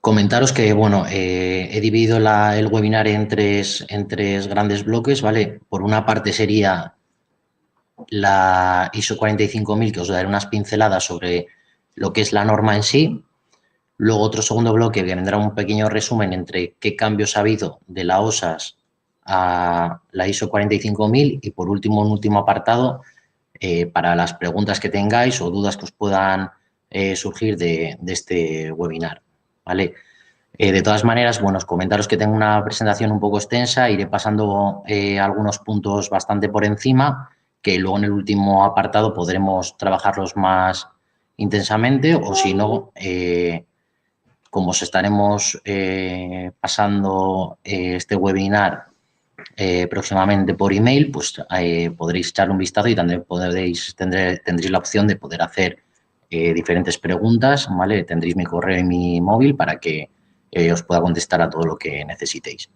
Comentaros que, bueno, he dividido el webinar en tres grandes bloques, ¿vale? Por una parte sería la ISO 45000, que os daré unas pinceladas sobre lo que es la norma en sí. Luego otro segundo bloque que vendrá un pequeño resumen entre qué cambios ha habido de la OSAS a la ISO 45000 y por último un último apartado para las preguntas que tengáis o dudas que os puedan surgir de este webinar, ¿vale? De todas maneras, bueno, os comentaros que tengo una presentación un poco extensa, iré pasando algunos puntos bastante por encima, que luego en el último apartado podremos trabajarlos más intensamente o si no, como os estaremos pasando este webinar próximamente por email, pues podréis echarle un vistazo y también tendréis la opción de poder hacer diferentes preguntas, ¿vale? Tendréis mi correo y mi móvil para que os pueda contestar a todo lo que necesitéis.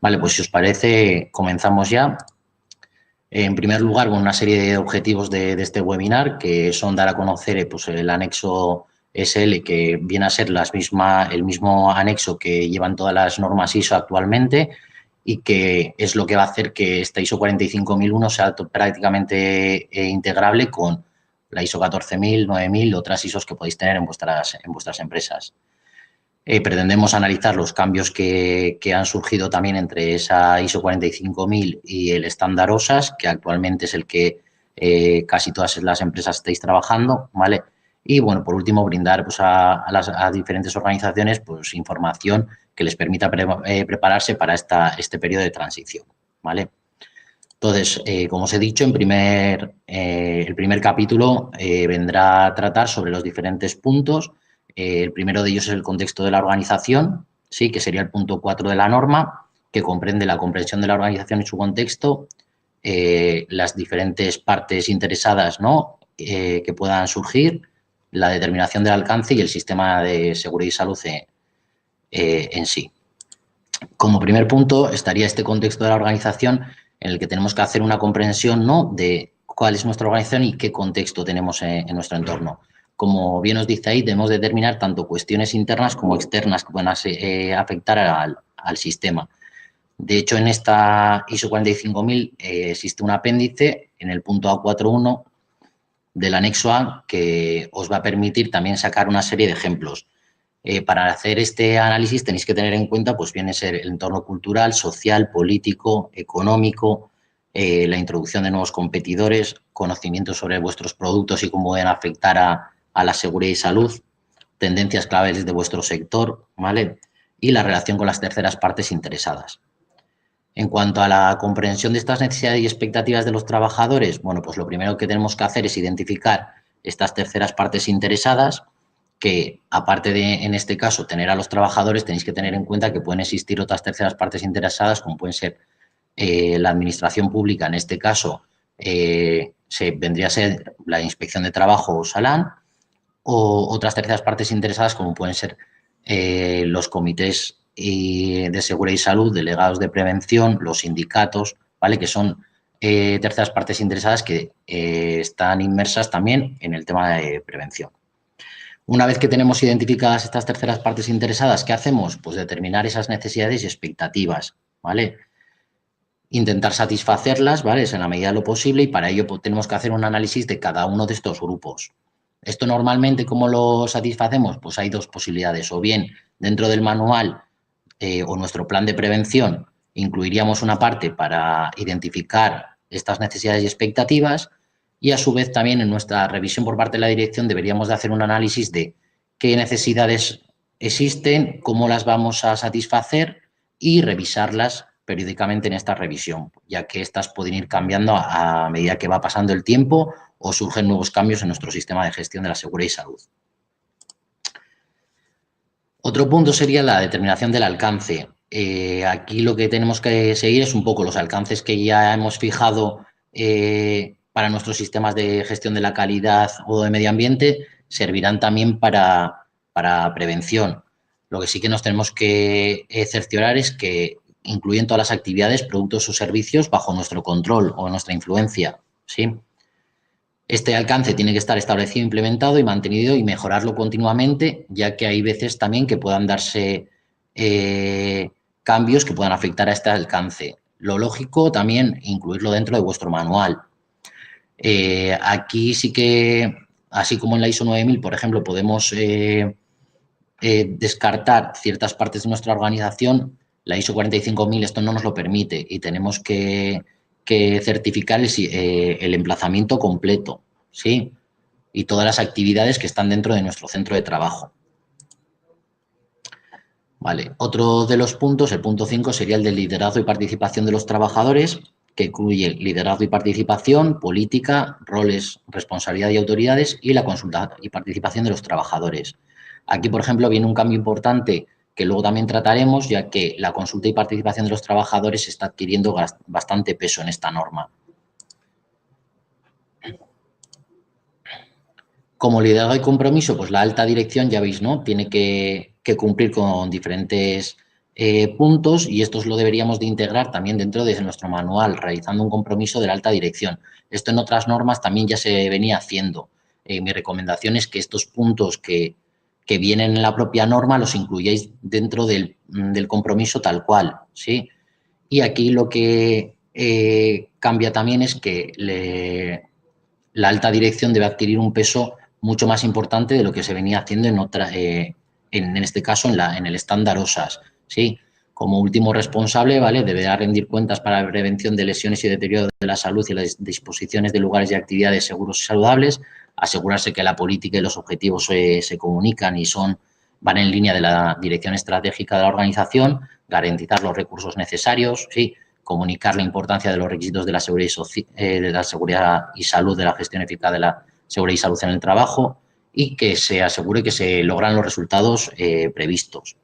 Vale, pues si os parece, comenzamos ya. En primer lugar, con una serie de objetivos de este webinar, que son dar a conocer pues, el anexo SL, que viene a ser el mismo anexo que llevan todas las normas ISO actualmente y que es lo que va a hacer que esta ISO 45001 sea prácticamente integrable con la ISO 14000, 9000 y otras ISOs que podéis tener en vuestras empresas. Pretendemos analizar los cambios que han surgido también entre esa ISO 45000 y el estándar OSAS, que actualmente es el que casi todas las empresas estáis trabajando, ¿vale? Y, bueno, por último, brindar pues, a diferentes organizaciones pues, información que les permita prepararse para este periodo de transición, ¿vale? Entonces, como os he dicho, el primer capítulo vendrá a tratar sobre los diferentes puntos. El primero de ellos es el contexto de la organización, ¿sí? Que sería el punto 4 de la norma, que comprende la comprensión de la organización y su contexto, las diferentes partes interesadas, ¿no? Que puedan surgir, la determinación del alcance y el sistema de seguridad y salud en sí. Como primer punto estaría este contexto de la organización en el que tenemos que hacer una comprensión, ¿no?, de cuál es nuestra organización y qué contexto tenemos en nuestro entorno. Como bien os dice ahí, debemos determinar tanto cuestiones internas como externas que puedan afectar al sistema. De hecho, en esta ISO 45000 existe un apéndice en el punto A41 del anexo A que os va a permitir también sacar una serie de ejemplos. Para hacer este análisis tenéis que tener en cuenta, pues viene a ser el entorno cultural, social, político, económico, la introducción de nuevos competidores, conocimientos sobre vuestros productos y cómo pueden afectar a la seguridad y salud, tendencias claves de vuestro sector, ¿vale? Y la relación con las terceras partes interesadas. En cuanto a la comprensión de estas necesidades y expectativas de los trabajadores, bueno, pues lo primero que tenemos que hacer es identificar estas terceras partes interesadas, que aparte de, en este caso, tener a los trabajadores, tenéis que tener en cuenta que pueden existir otras terceras partes interesadas, como pueden ser la administración pública, en este caso, vendría a ser la Inspección de Trabajo o SALAN, o otras terceras partes interesadas, como pueden ser los comités de seguridad y salud, delegados de prevención, los sindicatos, ¿vale? Que son terceras partes interesadas que están inmersas también en el tema de prevención. Una vez que tenemos identificadas estas terceras partes interesadas, ¿qué hacemos? Pues determinar esas necesidades y expectativas, ¿vale? Intentar satisfacerlas, ¿vale? Es en la medida de lo posible y para ello pues, tenemos que hacer un análisis de cada uno de estos grupos. Esto normalmente, ¿cómo lo satisfacemos? Pues hay dos posibilidades. O bien, dentro del manual o nuestro plan de prevención, incluiríamos una parte para identificar estas necesidades y expectativas y, a su vez, también en nuestra revisión por parte de la dirección deberíamos de hacer un análisis de qué necesidades existen, cómo las vamos a satisfacer y revisarlas periódicamente en esta revisión, ya que estas pueden ir cambiando a medida que va pasando el tiempo o surgen nuevos cambios en nuestro sistema de gestión de la seguridad y salud. Otro punto sería la determinación del alcance. Aquí lo que tenemos que seguir es un poco los alcances que ya hemos fijado para nuestros sistemas de gestión de la calidad o de medio ambiente, servirán también para prevención. Lo que sí que nos tenemos que cerciorar es que incluyen todas las actividades, productos o servicios bajo nuestro control o nuestra influencia, ¿sí? Este alcance tiene que estar establecido, implementado y mantenido y mejorarlo continuamente, ya que hay veces también que puedan darse cambios que puedan afectar a este alcance. Lo lógico también incluirlo dentro de vuestro manual. Aquí sí que, así como en la ISO 9000, por ejemplo, podemos descartar ciertas partes de nuestra organización, la ISO 45000 esto no nos lo permite y tenemos que certificar el emplazamiento completo, ¿sí? Y todas las actividades que están dentro de nuestro centro de trabajo. Vale. Otro de los puntos, el punto 5, sería el del liderazgo y participación de los trabajadores, que incluye liderazgo y participación, política, roles, responsabilidad y autoridades y la consulta y participación de los trabajadores. Aquí, por ejemplo, viene un cambio importante que luego también trataremos, ya que la consulta y participación de los trabajadores está adquiriendo bastante peso en esta norma. Como liderazgo y compromiso, pues la alta dirección, ya veis, ¿no? Tiene que cumplir con diferentes puntos y estos lo deberíamos de integrar también dentro de nuestro manual, realizando un compromiso de la alta dirección. Esto en otras normas también ya se venía haciendo. Mi recomendación es que estos puntos que vienen en la propia norma los incluyáis dentro del compromiso tal cual, ¿sí? Y aquí lo que cambia también es que la alta dirección debe adquirir un peso mucho más importante de lo que se venía haciendo en este caso en el estándar OSAS, ¿sí? Como último responsable, ¿vale? Deberá rendir cuentas para la prevención de lesiones y deterioro de la salud y las disposiciones de lugares y actividades seguros y saludables, asegurarse que la política y los objetivos se comunican y van en línea de la dirección estratégica de la organización, garantizar los recursos necesarios, ¿sí? Comunicar la importancia de los requisitos de la seguridad y salud, de la gestión eficaz de la seguridad y salud en el trabajo y que se asegure que se logran los resultados previstos.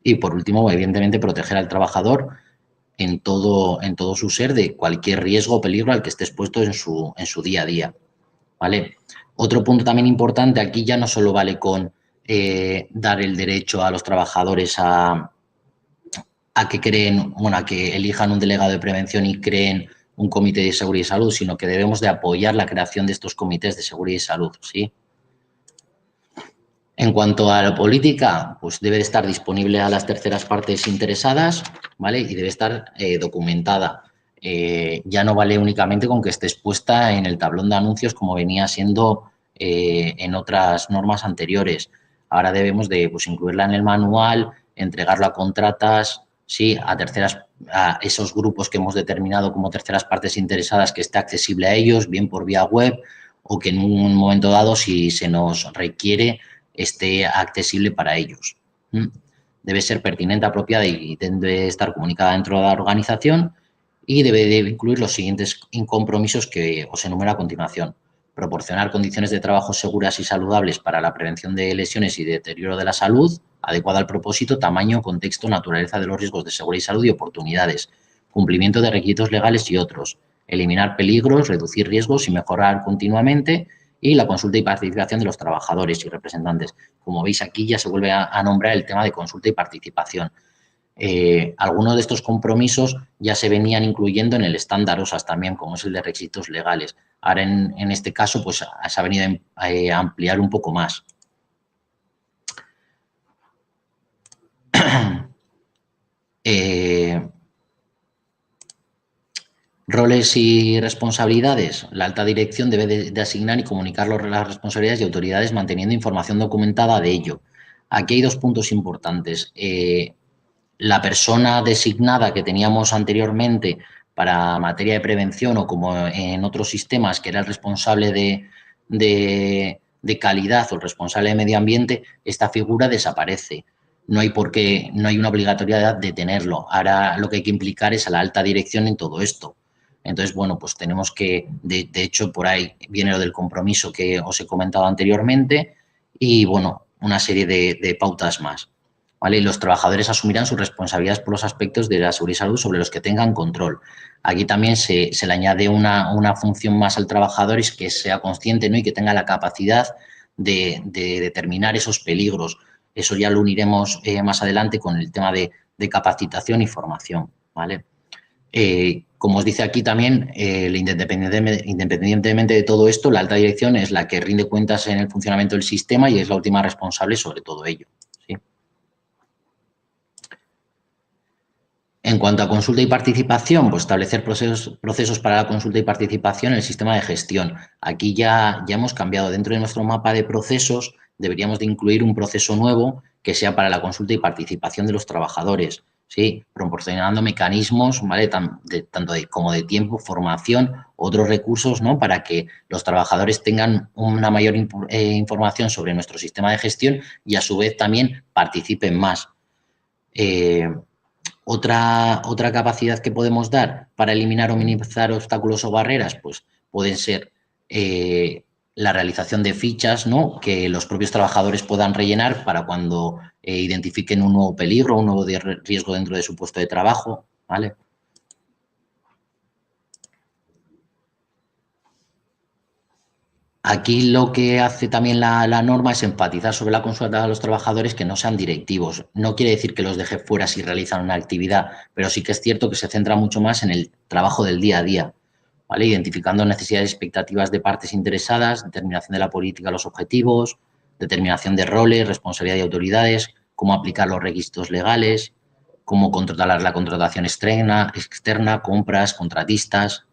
Y, por último, evidentemente, proteger al trabajador en todo su ser de cualquier riesgo o peligro al que esté expuesto en su día a día, ¿vale? Otro punto también importante, aquí ya no solo vale con dar el derecho a los trabajadores a que elijan un delegado de prevención y creen un comité de seguridad y salud, sino que debemos de apoyar la creación de estos comités de seguridad y salud, ¿sí? En cuanto a la política, pues debe de estar disponible a las terceras partes interesadas, ¿vale? Y debe estar documentada. Ya no vale únicamente con que esté expuesta en el tablón de anuncios como venía siendo en otras normas anteriores. Ahora debemos de incluirla en el manual, entregarlo a contratas, sí, a esos grupos que hemos determinado como terceras partes interesadas, que esté accesible a ellos, bien por vía web o que en un momento dado, si se nos requiere, esté accesible para ellos. Debe ser pertinente, apropiada y debe estar comunicada dentro de la organización y debe de incluir los siguientes compromisos que os enumero a continuación. Proporcionar condiciones de trabajo seguras y saludables para la prevención de lesiones y deterioro de la salud, adecuada al propósito, tamaño, contexto, naturaleza de los riesgos de seguridad y salud y oportunidades. Cumplimiento de requisitos legales y otros. Eliminar peligros, reducir riesgos y mejorar continuamente. Y la consulta y participación de los trabajadores y representantes. Como veis, aquí ya se vuelve a nombrar el tema de consulta y participación. Algunos de estos compromisos ya se venían incluyendo en el estándar OSAS también, como es el de requisitos legales. Ahora, en este caso, pues se ha venido a ampliar un poco más. Roles y responsabilidades. La alta dirección debe de asignar y comunicar las responsabilidades y autoridades manteniendo información documentada de ello. Aquí hay dos puntos importantes. La persona designada que teníamos anteriormente para materia de prevención o como en otros sistemas, que era el responsable de calidad o el responsable de medio ambiente, esta figura desaparece. No hay una obligatoriedad de tenerlo. Ahora lo que hay que implicar es a la alta dirección en todo esto. Entonces, bueno, pues tenemos que, de hecho, por ahí viene lo del compromiso que os he comentado anteriormente y, bueno, una serie de pautas más. ¿Vale? Y los trabajadores asumirán sus responsabilidades por los aspectos de la seguridad y salud sobre los que tengan control. Aquí también se le añade una función más al trabajador, es que sea consciente, ¿no? Y que tenga la capacidad de determinar esos peligros. Eso ya lo uniremos más adelante con el tema de capacitación y formación, ¿vale? Como os dice aquí también, independientemente de todo esto, la alta dirección es la que rinde cuentas en el funcionamiento del sistema y es la última responsable sobre todo ello. ¿Sí? En cuanto a consulta y participación, pues establecer procesos para la consulta y participación en el sistema de gestión. Aquí ya hemos cambiado. Dentro de nuestro mapa de procesos deberíamos de incluir un proceso nuevo que sea para la consulta y participación de los trabajadores, ¿sí? Proporcionando mecanismos, ¿vale? Tanto como de tiempo, formación, otros recursos, ¿no? Para que los trabajadores tengan una mayor información sobre nuestro sistema de gestión y a su vez también participen más. Otra capacidad que podemos dar para eliminar o minimizar obstáculos o barreras, pues pueden ser la realización de fichas, ¿no? Que los propios trabajadores puedan rellenar para cuando identifiquen un nuevo peligro, un nuevo riesgo dentro de su puesto de trabajo, ¿vale? Aquí lo que hace también la norma es enfatizar sobre la consulta a los trabajadores que no sean directivos. No quiere decir que los deje fuera si realizan una actividad, pero sí que es cierto que se centra mucho más en el trabajo del día a día, ¿vale? Identificando necesidades y expectativas de partes interesadas, determinación de la política, los objetivos, determinación de roles, responsabilidad y autoridades, cómo aplicar los requisitos legales, cómo controlar la contratación externa, compras, contratistas,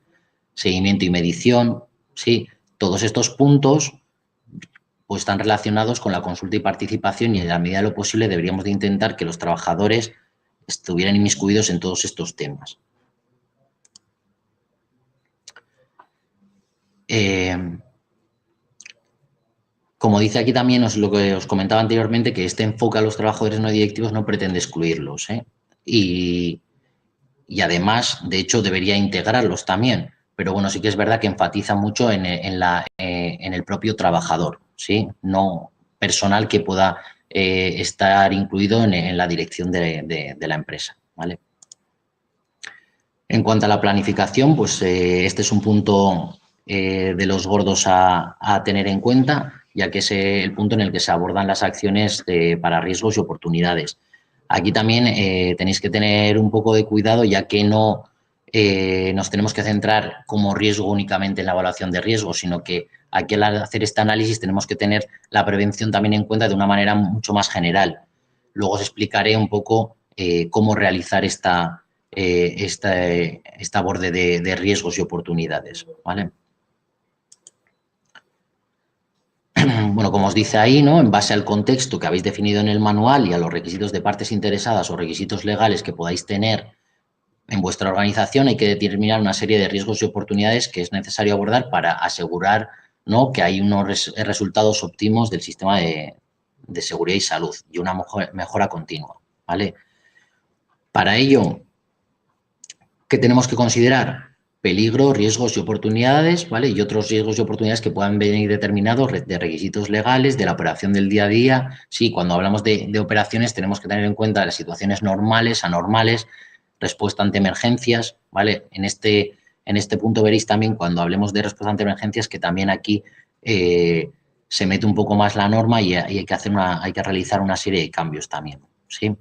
seguimiento y medición, ¿sí? Todos estos puntos pues, están relacionados con la consulta y participación y en la medida de lo posible deberíamos de intentar que los trabajadores estuvieran inmiscuidos en todos estos temas. Como dice aquí también, lo que os comentaba anteriormente, que este enfoque a los trabajadores no directivos no pretende excluirlos, ¿eh? Y además, de hecho, debería integrarlos también. Pero bueno, sí que es verdad que enfatiza mucho en el propio trabajador, ¿sí? No personal que pueda estar incluido en la dirección de la empresa, ¿vale? En cuanto a la planificación, pues este es un punto de los gordos a tener en cuenta, ya que es el punto en el que se abordan las acciones para riesgos y oportunidades. Aquí también tenéis que tener un poco de cuidado, ya que no nos tenemos que centrar como riesgo únicamente en la evaluación de riesgos, sino que aquí al hacer este análisis tenemos que tener la prevención también en cuenta de una manera mucho más general. Luego os explicaré un poco cómo realizar esta borde de riesgos y oportunidades, ¿vale? Bueno, como os dice ahí, ¿no? En base al contexto que habéis definido en el manual y a los requisitos de partes interesadas o requisitos legales que podáis tener en vuestra organización, hay que determinar una serie de riesgos y oportunidades que es necesario abordar para asegurar, ¿no?, que hay unos resultados óptimos del sistema de seguridad y salud y una mejora continua, ¿vale? Para ello, ¿qué tenemos que considerar? Peligro, riesgos y oportunidades, ¿vale? Y otros riesgos y oportunidades que puedan venir determinados de requisitos legales, de la operación del día a día. Sí, cuando hablamos de operaciones tenemos que tener en cuenta las situaciones normales, anormales, respuesta ante emergencias, ¿vale? En este punto veréis también cuando hablemos de respuesta ante emergencias que también aquí se mete un poco más la norma y hay que realizar una serie de cambios también, ¿sí?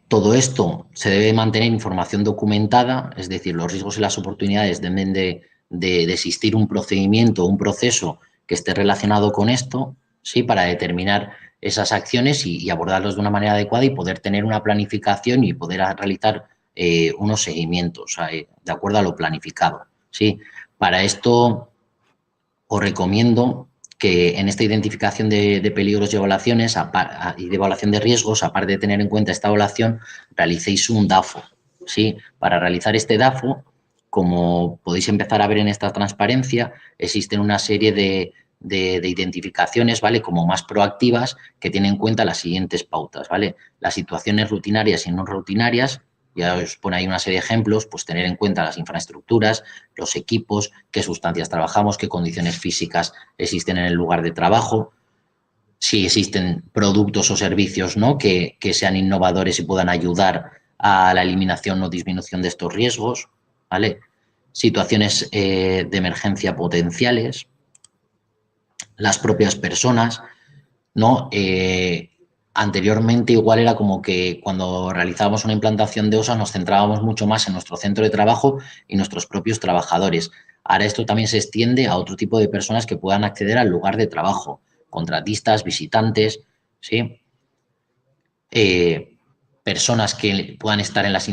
Todo esto se debe mantener información documentada, es decir, los riesgos y las oportunidades deben de existir un procedimiento, un proceso que esté relacionado con esto, ¿sí?, para determinar esas acciones y abordarlos de una manera adecuada y poder tener una planificación y poder realizar unos seguimientos de acuerdo a lo planificado, ¿sí? Para esto os recomiendo que en esta identificación de peligros y evaluaciones y de evaluación de riesgos, aparte de tener en cuenta esta evaluación, realicéis un DAFO, ¿sí? Para realizar este DAFO, como podéis empezar a ver en esta transparencia, existen una serie de identificaciones, ¿vale?, como más proactivas, que tienen en cuenta las siguientes pautas, ¿vale? Las situaciones rutinarias y no rutinarias, ya os pone ahí una serie de ejemplos, pues tener en cuenta las infraestructuras, los equipos, qué sustancias trabajamos, qué condiciones físicas existen en el lugar de trabajo, si existen productos o servicios, ¿no?, que sean innovadores y puedan ayudar a la eliminación o disminución de estos riesgos, ¿vale? Situaciones de emergencia potenciales, las propias personas, ¿no? anteriormente igual era como que cuando realizábamos una implantación de OSA nos centrábamos mucho más en nuestro centro de trabajo y nuestros propios trabajadores. Ahora esto también se extiende a otro tipo de personas que puedan acceder al lugar de trabajo, contratistas, visitantes, ¿sí? Personas que puedan estar en las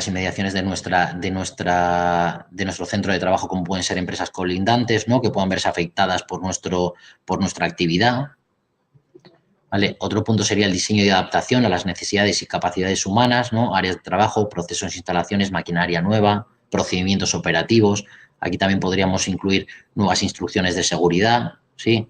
inmediaciones de nuestro centro de trabajo, como pueden ser empresas colindantes, ¿no? Que puedan verse afectadas por nuestra actividad. ¿Vale? Otro punto sería el diseño y adaptación a las necesidades y capacidades humanas, ¿no? Áreas de trabajo, procesos, instalaciones, maquinaria nueva, procedimientos operativos. Aquí también podríamos incluir nuevas instrucciones de seguridad, ¿sí?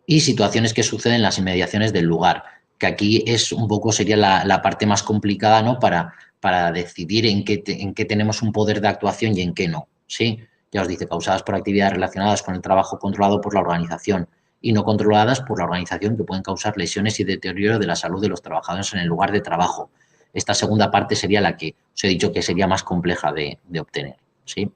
Y situaciones que suceden en las inmediaciones del lugar, que aquí es un poco, sería la parte más complicada, ¿no? Para decidir en qué tenemos un poder de actuación y en qué no, ¿sí? Ya os dice, causadas por actividades relacionadas con el trabajo controlado por la organización y no controladas por la organización, que pueden causar lesiones y deterioro de la salud de los trabajadores en el lugar de trabajo. Esta segunda parte sería la que os he dicho que sería más compleja de obtener, ¿sí?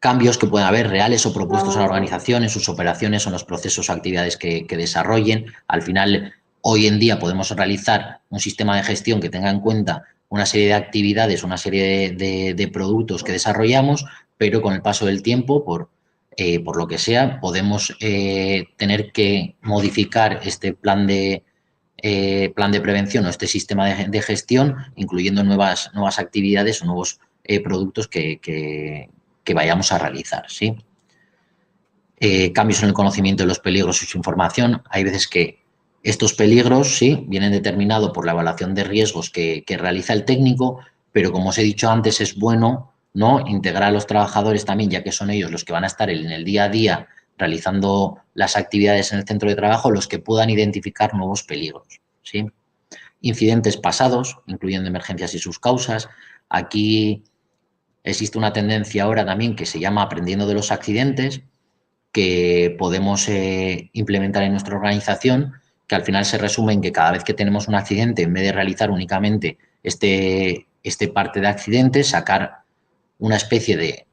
Cambios que pueden haber reales o propuestos a la organización en sus operaciones o en los procesos o actividades que desarrollen. Al final, hoy en día podemos realizar un sistema de gestión que tenga en cuenta una serie de actividades, una serie de productos que desarrollamos, pero con el paso del tiempo, por lo que sea, podemos tener que modificar este plan de prevención o este sistema de gestión, incluyendo nuevas actividades o nuevos productos que vayamos a realizar, ¿sí? Cambios en el conocimiento de los peligros y su información. Hay veces que estos peligros, sí, vienen determinados por la evaluación de riesgos que realiza el técnico, pero como os he dicho antes, es bueno, ¿no?, integrar a los trabajadores también, ya que son ellos los que van a estar en el día a día realizando las actividades en el centro de trabajo, los que puedan identificar nuevos peligros, ¿sí? Incidentes pasados, incluyendo emergencias y sus causas. Aquí existe una tendencia ahora también que se llama aprendiendo de los accidentes, que podemos implementar en nuestra organización, que al final se resume en que cada vez que tenemos un accidente, en vez de realizar únicamente este parte de accidentes, sacar una especie de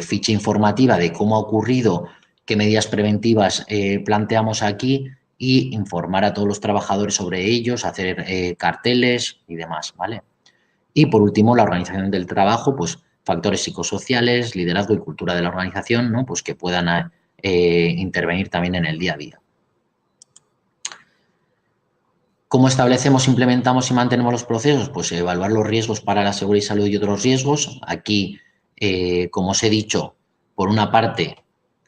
ficha informativa de cómo ha ocurrido, qué medidas preventivas planteamos aquí y informar a todos los trabajadores sobre ellos, hacer carteles y demás, ¿vale? Y por último, la organización del trabajo, pues factores psicosociales, liderazgo y cultura de la organización, ¿no? Pues que puedan intervenir también en el día a día. ¿Cómo establecemos, implementamos y mantenemos los procesos? Pues evaluar los riesgos para la seguridad y salud y otros riesgos. Aquí, como os he dicho, por una parte,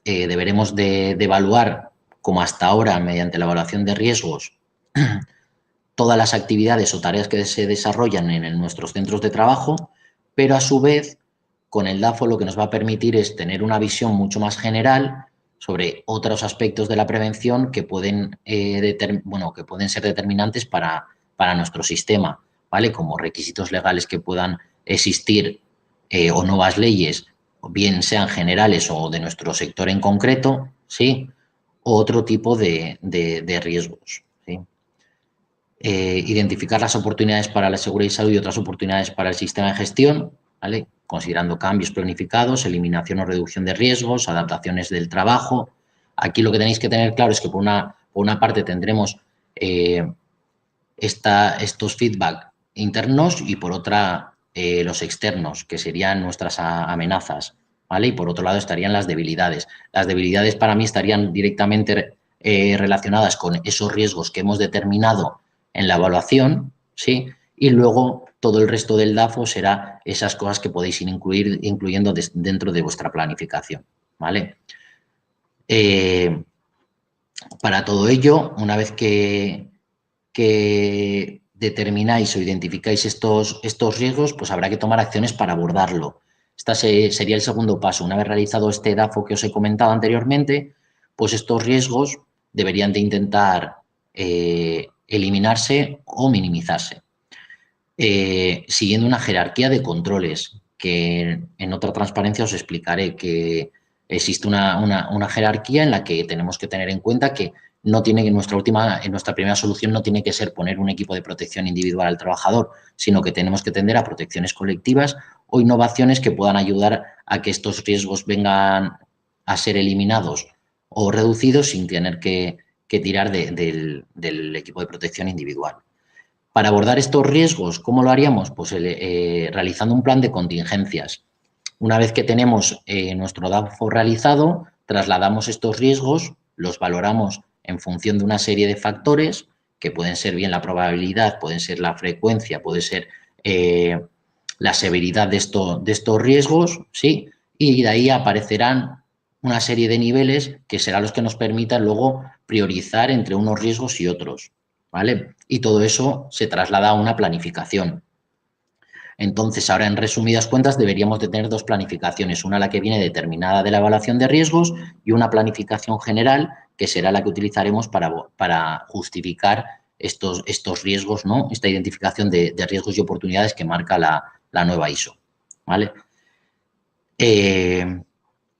deberemos de evaluar, como hasta ahora, mediante la evaluación de riesgos, todas las actividades o tareas que se desarrollan en nuestros centros de trabajo, pero a su vez, con el DAFO lo que nos va a permitir es tener una visión mucho más general sobre otros aspectos de la prevención que pueden, que pueden ser determinantes para nuestro sistema, ¿vale? Como requisitos legales que puedan existir o nuevas leyes, bien sean generales o de nuestro sector en concreto, ¿sí? O otro tipo de riesgos, ¿sí? Identificar las oportunidades para la seguridad y salud y otras oportunidades para el sistema de gestión, ¿vale? Considerando cambios planificados, eliminación o reducción de riesgos, adaptaciones del trabajo. Aquí lo que tenéis que tener claro es que por una parte tendremos estos feedback internos y por otra los externos, que serían nuestras amenazas, ¿vale? Y por otro lado estarían las debilidades. Las debilidades para mí estarían directamente relacionadas con esos riesgos que hemos determinado en la evaluación, ¿sí? Y luego todo el resto del DAFO será esas cosas que podéis ir incluyendo dentro de vuestra planificación, ¿vale? Para todo ello, una vez que determináis o identificáis estos riesgos, pues habrá que tomar acciones para abordarlo. Este sería el segundo paso. Una vez realizado este DAFO que os he comentado anteriormente, pues estos riesgos deberían de intentar eliminarse o minimizarse. Siguiendo una jerarquía de controles, que en otra transparencia os explicaré que existe una jerarquía en la que tenemos que tener en cuenta que no tiene que en nuestra primera solución no tiene que ser poner un equipo de protección individual al trabajador, sino que tenemos que tender a protecciones colectivas o innovaciones que puedan ayudar a que estos riesgos vengan a ser eliminados o reducidos sin tener que que tirar del equipo de protección individual. Para abordar estos riesgos, ¿cómo lo haríamos? Pues realizando un plan de contingencias. Una vez que tenemos nuestro DAFO realizado, trasladamos estos riesgos, los valoramos en función de una serie de factores, que pueden ser bien la probabilidad, pueden ser la frecuencia, puede ser la severidad de estos riesgos, ¿sí? Y de ahí aparecerán una serie de niveles que serán los que nos permitan luego priorizar entre unos riesgos y otros, ¿vale? Y todo eso se traslada a una planificación. Entonces, ahora en resumidas cuentas deberíamos de tener dos planificaciones, una la que viene determinada de la evaluación de riesgos y una planificación general que será la que utilizaremos para justificar estos riesgos, ¿no? Esta identificación de riesgos y oportunidades que marca la nueva ISO, ¿vale?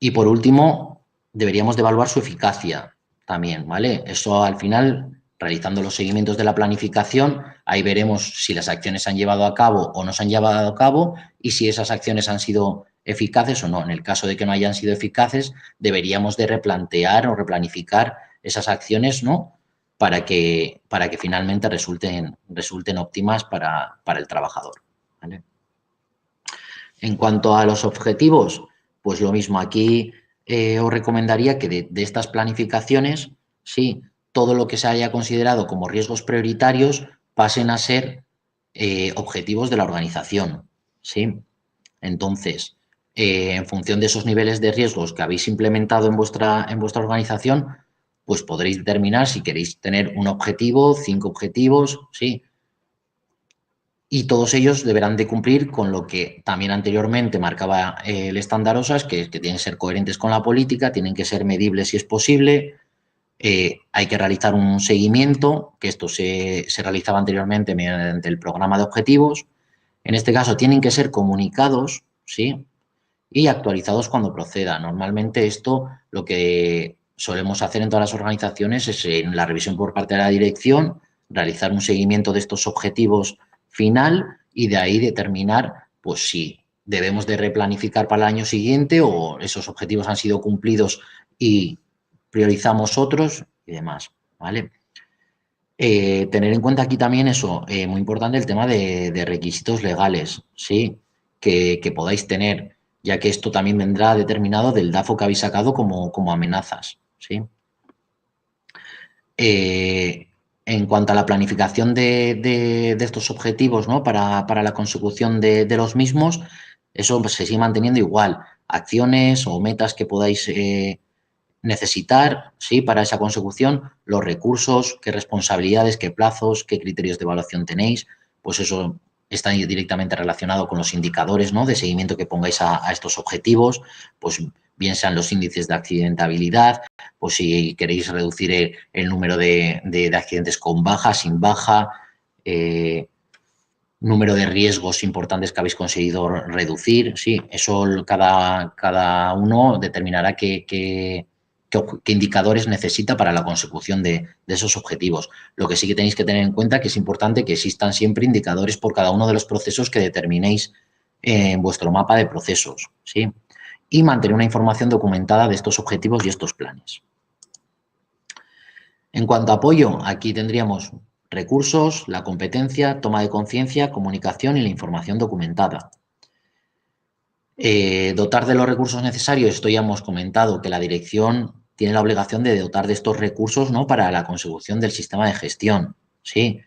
Y por último, deberíamos de evaluar su eficacia también, ¿vale? Eso al final, realizando los seguimientos de la planificación, ahí veremos si las acciones se han llevado a cabo o no se han llevado a cabo y si esas acciones han sido eficaces o no. En el caso de que no hayan sido eficaces, deberíamos de replantear o replanificar esas acciones, ¿no? Para que finalmente resulten óptimas para el trabajador, ¿vale? En cuanto a los objetivos, pues lo mismo. Aquí os recomendaría que de estas planificaciones, sí, todo lo que se haya considerado como riesgos prioritarios pasen a ser objetivos de la organización, ¿sí? Entonces, en función de esos niveles de riesgos que habéis implementado en vuestra organización, pues podréis determinar si queréis tener un objetivo, 5 objetivos, sí, y todos ellos deberán de cumplir con lo que también anteriormente marcaba el estándar OSAS, que tienen que ser coherentes con la política, tienen que ser medibles si es posible, hay que realizar un seguimiento, que esto se realizaba anteriormente mediante el programa de objetivos. En este caso tienen que ser comunicados, ¿sí? Y actualizados cuando proceda. Normalmente esto lo que solemos hacer en todas las organizaciones es en la revisión por parte de la dirección, realizar un seguimiento de estos objetivos final y de ahí determinar pues si debemos de replanificar para el año siguiente o esos objetivos han sido cumplidos y priorizamos otros y demás, ¿vale? Tener en cuenta aquí también eso, muy importante el tema de requisitos legales, ¿sí? Que podáis tener, ya que esto también vendrá determinado del DAFO que habéis sacado como amenazas, ¿sí? En cuanto a la planificación de estos objetivos, ¿no? Para la consecución de los mismos, eso pues, se sigue manteniendo igual. Acciones o metas que podáis necesitar, sí, para esa consecución, los recursos, qué responsabilidades, qué plazos, qué criterios de evaluación tenéis, pues eso está directamente relacionado con los indicadores, ¿no? De seguimiento que pongáis a estos objetivos, pues bien sean los índices de accidentabilidad, pues si queréis reducir el número de accidentes con baja, sin baja, número de riesgos importantes que habéis conseguido reducir, sí, eso cada uno determinará qué indicadores necesita para la consecución de esos objetivos. Lo que sí que tenéis que tener en cuenta que es importante que existan siempre indicadores por cada uno de los procesos que determinéis en vuestro mapa de procesos, ¿sí? Y mantener una información documentada de estos objetivos y estos planes. En cuanto a apoyo, aquí tendríamos recursos, la competencia, toma de conciencia, comunicación y la información documentada. Dotar de los recursos necesarios, esto ya hemos comentado que la dirección tiene la obligación de dotar de estos recursos, ¿no? Para la consecución del sistema de gestión, ¿sí?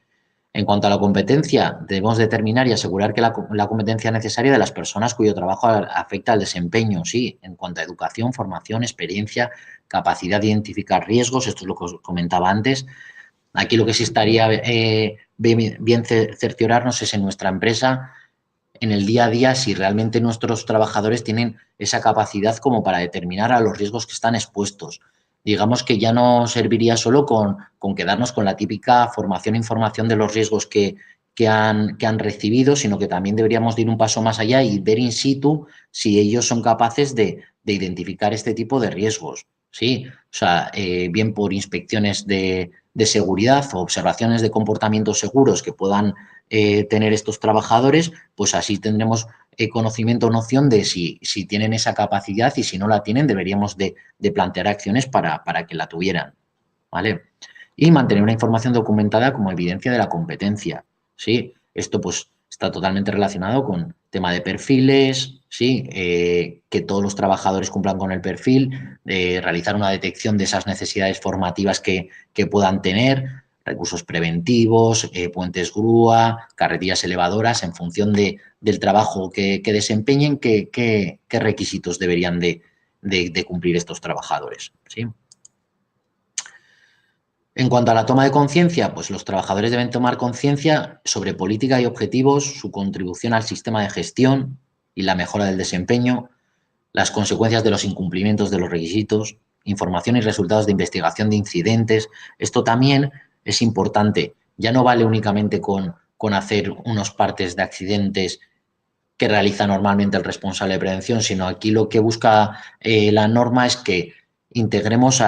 En cuanto a la competencia, debemos determinar y asegurar que la competencia necesaria de las personas cuyo trabajo afecta al desempeño, sí, en cuanto a educación, formación, experiencia, capacidad de identificar riesgos, esto es lo que os comentaba antes. Aquí lo que sí estaría bien cerciorarnos es en nuestra empresa, en el día a día, si realmente nuestros trabajadores tienen esa capacidad como para determinar a los riesgos que están expuestos. Digamos que ya no serviría solo con quedarnos con la típica formación e información de los riesgos que han recibido, sino que también deberíamos de ir un paso más allá y ver in situ si ellos son capaces de identificar este tipo de riesgos. Sí, o sea, bien por inspecciones de seguridad o observaciones de comportamientos seguros que puedan tener estos trabajadores, pues así tendremos conocimiento o noción de si tienen esa capacidad y si no la tienen deberíamos de plantear acciones para que la tuvieran, ¿vale? y mantener una información documentada como evidencia de la competencia, ¿sí? Esto pues está totalmente relacionado con tema de perfiles, ¿sí? Que todos los trabajadores cumplan con el perfil, realizar una detección de esas necesidades formativas que puedan tener, recursos preventivos, puentes grúa, carretillas elevadoras, en función del trabajo que desempeñen, qué requisitos deberían de cumplir estos trabajadores, ¿sí? En cuanto a la toma de conciencia, pues los trabajadores deben tomar conciencia sobre política y objetivos, su contribución al sistema de gestión y la mejora del desempeño, las consecuencias de los incumplimientos de los requisitos, información y resultados de investigación de incidentes. Esto también es importante. Ya no vale únicamente con hacer unos partes de accidentes que realiza normalmente el responsable de prevención, sino aquí lo que busca la norma es que integremos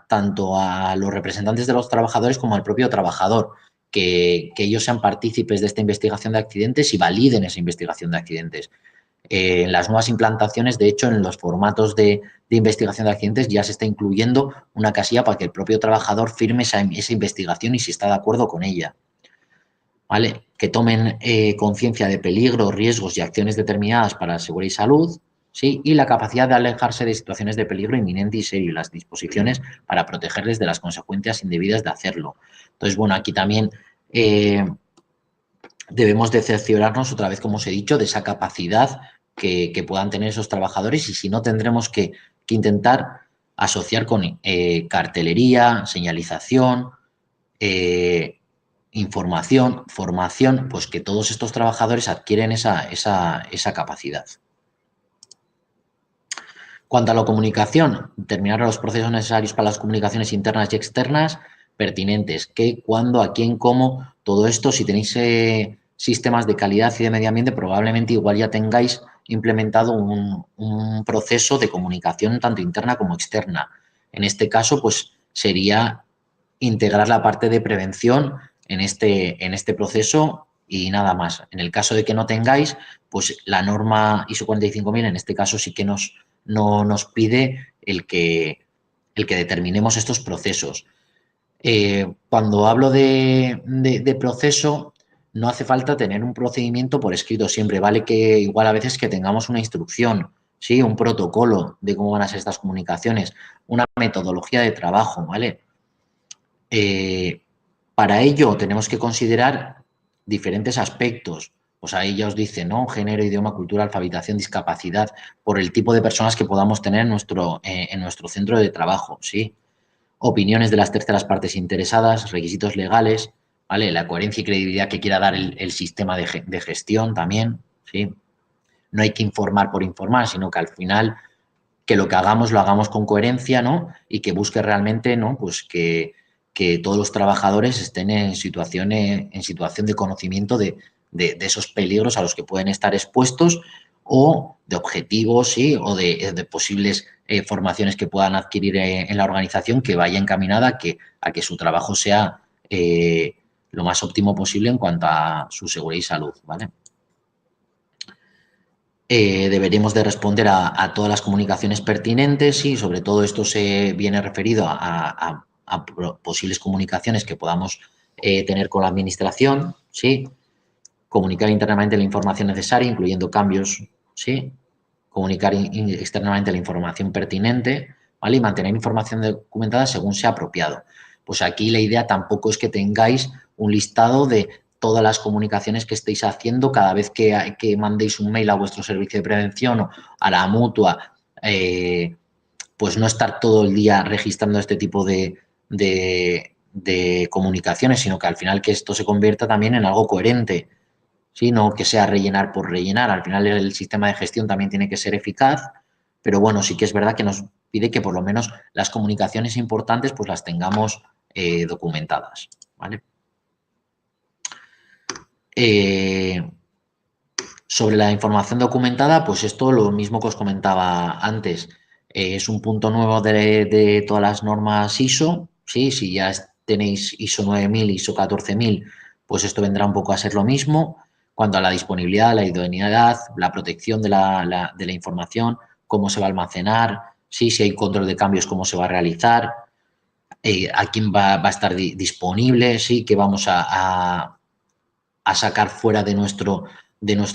tanto a los representantes de los trabajadores como al propio trabajador, que ellos sean partícipes de esta investigación de accidentes y validen esa investigación de accidentes. En las nuevas implantaciones, de hecho, en los formatos de investigación de accidentes ya se está incluyendo una casilla para que el propio trabajador firme esa investigación y si está de acuerdo con ella. ¿Vale? Que tomen conciencia de peligros, riesgos y acciones determinadas para seguridad y salud, ¿sí? Y la capacidad de alejarse de situaciones de peligro inminente y serio y las disposiciones para protegerles de las consecuencias indebidas de hacerlo. Entonces, bueno, aquí también debemos de cerciorarnos, otra vez como os he dicho, de esa capacidad que puedan tener esos trabajadores y si no tendremos que intentar asociar con cartelería, señalización, información, formación, pues que todos estos trabajadores adquieren esa capacidad. Cuanto a la comunicación, determinar los procesos necesarios para las comunicaciones internas y externas pertinentes, qué, cuándo, a quién, cómo, todo esto, si tenéis sistemas de calidad y de medio ambiente, probablemente igual ya tengáis implementado un proceso de comunicación tanto interna como externa. En este caso, pues sería integrar la parte de prevención en este proceso y nada más. En el caso de que no tengáis, pues la norma ISO 45000 en este caso sí que no nos pide el que determinemos estos procesos. Cuando hablo de proceso, no hace falta tener un procedimiento por escrito siempre, vale que igual a veces que tengamos una instrucción, ¿sí? Un protocolo de cómo van a ser estas comunicaciones, una metodología de trabajo, ¿vale? Para ello tenemos que considerar diferentes aspectos. Pues ahí ya os dice, ¿no? Género, idioma, cultura, alfabetización, discapacidad, por el tipo de personas que podamos tener en nuestro centro de trabajo, ¿sí? Opiniones de las terceras partes interesadas, requisitos legales, ¿vale? La coherencia y credibilidad que quiera dar el sistema de gestión también, ¿sí? No hay que informar por informar, sino que al final que lo que hagamos lo hagamos con coherencia, ¿no? Y que busque realmente, ¿no? Pues que todos los trabajadores estén en situación de conocimiento de esos peligros a los que pueden estar expuestos o de objetivos, ¿sí? O de posibles formaciones que puedan adquirir en la organización que vaya encaminada a que su trabajo sea lo más óptimo posible en cuanto a su seguridad y salud, ¿vale? Deberemos de responder a todas las comunicaciones pertinentes y sobre todo esto se viene referido a posibles comunicaciones que podamos tener con la administración, ¿sí? Comunicar internamente la información necesaria, incluyendo cambios, ¿sí? Comunicar externamente la información pertinente, ¿vale? Y mantener información documentada según sea apropiado. Pues aquí la idea tampoco es que tengáis un listado de todas las comunicaciones que estéis haciendo cada vez que mandéis un mail a vuestro servicio de prevención o a la mutua, pues no estar todo el día registrando este tipo de comunicaciones, sino que al final que esto se convierta también en algo coherente, ¿sí? No que sea rellenar por rellenar. Al final el sistema de gestión también tiene que ser eficaz, pero bueno, sí que es verdad que nos pide que por lo menos las comunicaciones importantes pues las tengamos documentadas, ¿vale? Sobre la información documentada, pues esto lo mismo que os comentaba antes. Es un punto nuevo de todas las normas ISO, ¿sí? Si ya tenéis ISO 9000, ISO 14000, pues esto vendrá un poco a ser lo mismo. Cuanto a la disponibilidad, la idoneidad, la protección de la información, cómo se va a almacenar, ¿sí? Si hay control de cambios, cómo se va a realizar. a quién va a estar disponible, sí, que vamos a sacar fuera de nuestro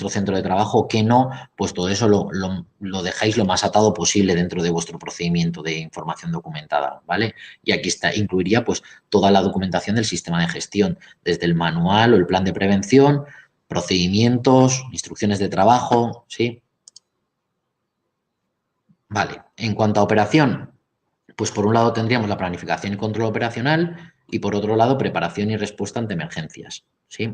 centro de trabajo, que no, pues todo eso lo dejáis lo más atado posible dentro de vuestro procedimiento de información documentada, ¿vale? Y aquí incluiría pues toda la documentación del sistema de gestión, desde el manual o el plan de prevención, procedimientos, instrucciones de trabajo, ¿sí? Vale, en cuanto a operación, pues por un lado tendríamos la planificación y control operacional y por otro lado preparación y respuesta ante emergencias, ¿sí?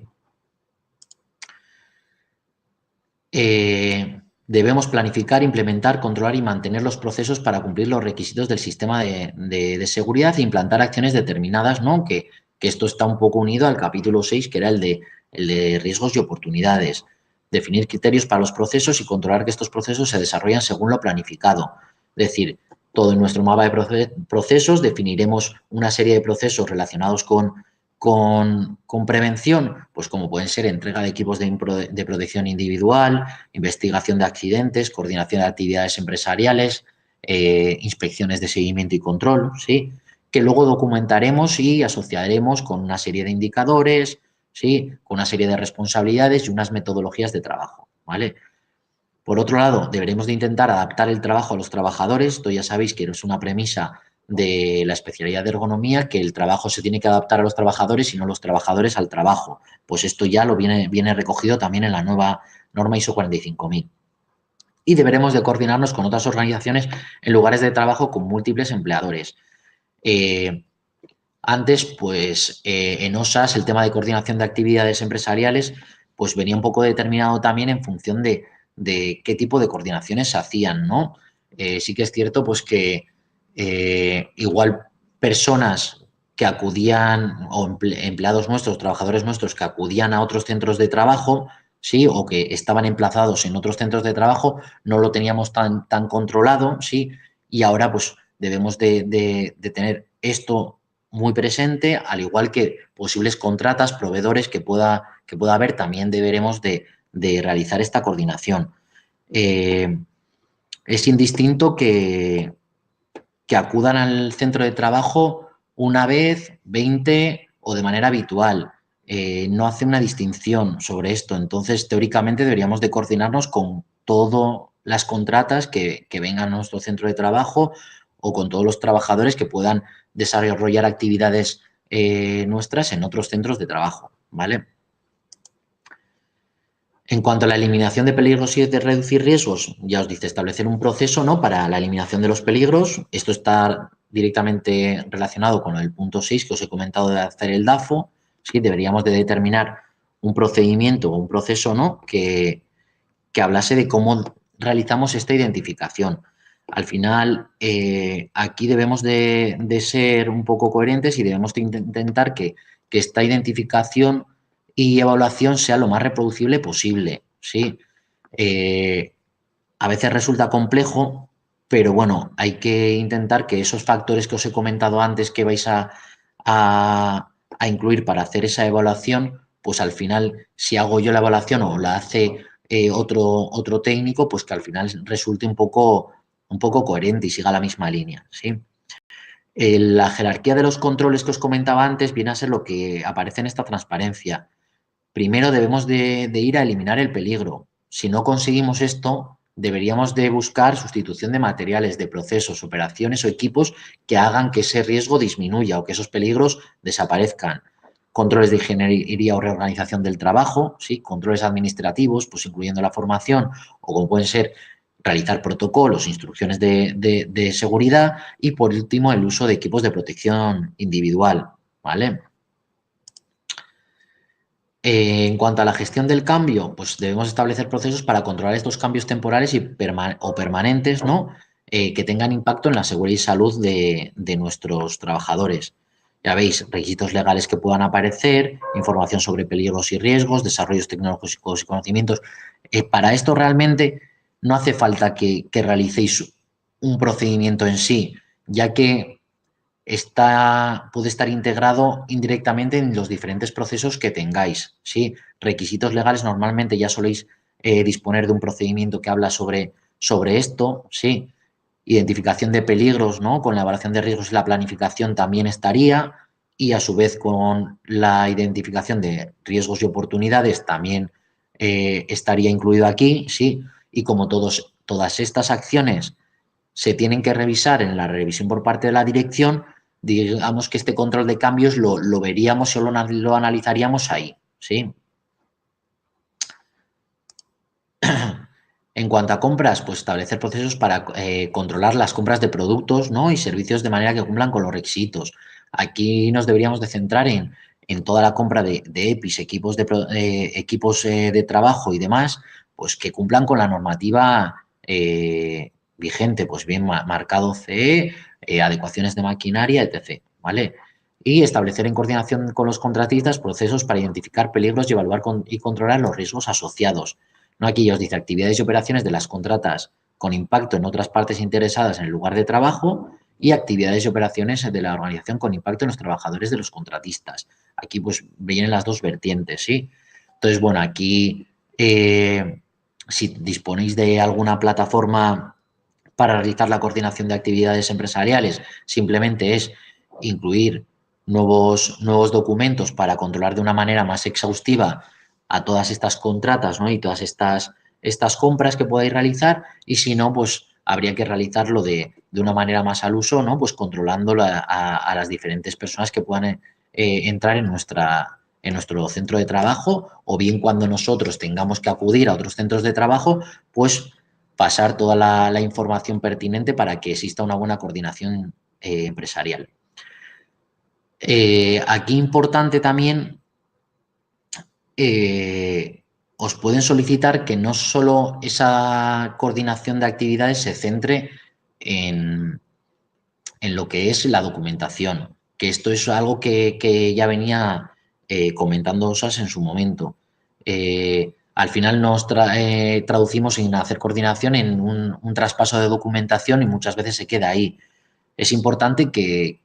Debemos planificar, implementar, controlar y mantener los procesos para cumplir los requisitos del sistema de seguridad e implantar acciones determinadas, ¿no? Que esto está un poco unido al capítulo 6, que era el de riesgos y oportunidades. Definir criterios para los procesos y controlar que estos procesos se desarrollan según lo planificado. Es decir, todo en nuestro mapa de procesos definiremos una serie de procesos relacionados con prevención, pues como pueden ser entrega de equipos de protección individual, investigación de accidentes, coordinación de actividades empresariales, inspecciones de seguimiento y control, ¿sí? Que luego documentaremos y asociaremos con una serie de indicadores, ¿sí? Con una serie de responsabilidades y unas metodologías de trabajo, ¿vale? Por otro lado, deberemos de intentar adaptar el trabajo a los trabajadores. Esto ya sabéis que es una premisa de la especialidad de ergonomía, que el trabajo se tiene que adaptar a los trabajadores y no los trabajadores al trabajo. Pues esto ya lo viene recogido también en la nueva norma ISO 45000. Y deberemos de coordinarnos con otras organizaciones en lugares de trabajo con múltiples empleadores. Antes, pues en OSAS, el tema de coordinación de actividades empresariales, pues venía un poco determinado también en función de qué tipo de coordinaciones se hacían, ¿no? Sí que es cierto, pues que igual personas que acudían, o empleados nuestros, trabajadores nuestros que acudían a otros centros de trabajo, sí, o que estaban emplazados en otros centros de trabajo, no lo teníamos tan controlado, sí, y ahora pues debemos de tener esto muy presente, al igual que posibles contratas, proveedores que pueda haber, también deberemos de realizar esta coordinación. Es indistinto que acudan al centro de trabajo una vez, 20 o de manera habitual. No hace una distinción sobre esto. Entonces, teóricamente deberíamos de coordinarnos con todas las contratas que vengan a nuestro centro de trabajo o con todos los trabajadores que puedan desarrollar actividades nuestras en otros centros de trabajo, ¿vale? En cuanto a la eliminación de peligros y de reducir riesgos, ya os dice establecer un proceso, ¿no?, para la eliminación de los peligros. Esto está directamente relacionado con el punto 6 que os he comentado de hacer el DAFO. ¿Sí? Deberíamos de determinar un procedimiento o un proceso, ¿no?, que hablase de cómo realizamos esta identificación. Al final, aquí debemos de ser un poco coherentes y debemos de intentar que esta identificación y evaluación sea lo más reproducible posible, ¿sí? A veces resulta complejo, pero bueno, hay que intentar que esos factores que os he comentado antes que vais a incluir para hacer esa evaluación, pues al final, si hago yo la evaluación o la hace otro técnico, pues que al final resulte un poco coherente y siga la misma línea, ¿sí? La jerarquía de los controles que os comentaba antes viene a ser lo que aparece en esta transparencia. Primero debemos de ir a eliminar el peligro. Si no conseguimos esto, deberíamos de buscar sustitución de materiales, de procesos, operaciones o equipos que hagan que ese riesgo disminuya o que esos peligros desaparezcan. Controles de ingeniería o reorganización del trabajo, ¿sí? Controles administrativos, pues incluyendo la formación, o como pueden ser realizar protocolos, instrucciones de seguridad y, por último, el uso de equipos de protección individual, ¿vale? En cuanto a la gestión del cambio, pues debemos establecer procesos para controlar estos cambios temporales o permanentes, ¿no? Que tengan impacto en la seguridad y salud de nuestros trabajadores. Ya veis, requisitos legales que puedan aparecer, información sobre peligros y riesgos, desarrollos tecnológicos y conocimientos. Para esto realmente no hace falta que realicéis un procedimiento en sí, ya que puede estar integrado indirectamente en los diferentes procesos que tengáis, ¿sí? Requisitos legales, normalmente ya soléis disponer de un procedimiento que habla sobre esto, ¿sí? Identificación de peligros, ¿no? Con la evaluación de riesgos y la planificación también estaría, y a su vez con la identificación de riesgos y oportunidades también estaría incluido aquí, sí, y como todas estas acciones se tienen que revisar en la revisión por parte de la dirección, digamos que este control de cambios lo veríamos o lo analizaríamos ahí, ¿sí? En cuanto a compras, pues establecer procesos para controlar las compras de productos, ¿no? Y servicios de manera que cumplan con los requisitos. Aquí nos deberíamos de centrar en toda la compra de EPIs, equipos de trabajo y demás, pues que cumplan con la normativa vigente, pues bien marcado CE, adecuaciones de maquinaria, etc. ¿Vale? Y establecer en coordinación con los contratistas procesos para identificar peligros y evaluar y controlar los riesgos asociados. ¿No? Aquí ya os dice actividades y operaciones de las contratas con impacto en otras partes interesadas en el lugar de trabajo y actividades y operaciones de la organización con impacto en los trabajadores de los contratistas. Aquí pues vienen las dos vertientes, ¿sí? Entonces, bueno, aquí si disponéis de alguna plataforma para realizar la coordinación de actividades empresariales, simplemente es incluir nuevos documentos para controlar de una manera más exhaustiva a todas estas contratas, ¿no? Y todas estas compras que podáis realizar, y si no, pues habría que realizarlo de una manera más al uso, ¿no? Pues controlando a las diferentes personas que puedan entrar en nuestro centro de trabajo, o bien cuando nosotros tengamos que acudir a otros centros de trabajo, pues pasar toda la información pertinente para que exista una buena coordinación empresarial. Aquí importante también, os pueden solicitar que no solo esa coordinación de actividades se centre en lo que es la documentación, que esto es algo que ya venía comentando Osas en su momento. Al final nos traducimos en hacer coordinación en un traspaso de documentación y muchas veces se queda ahí. Es importante que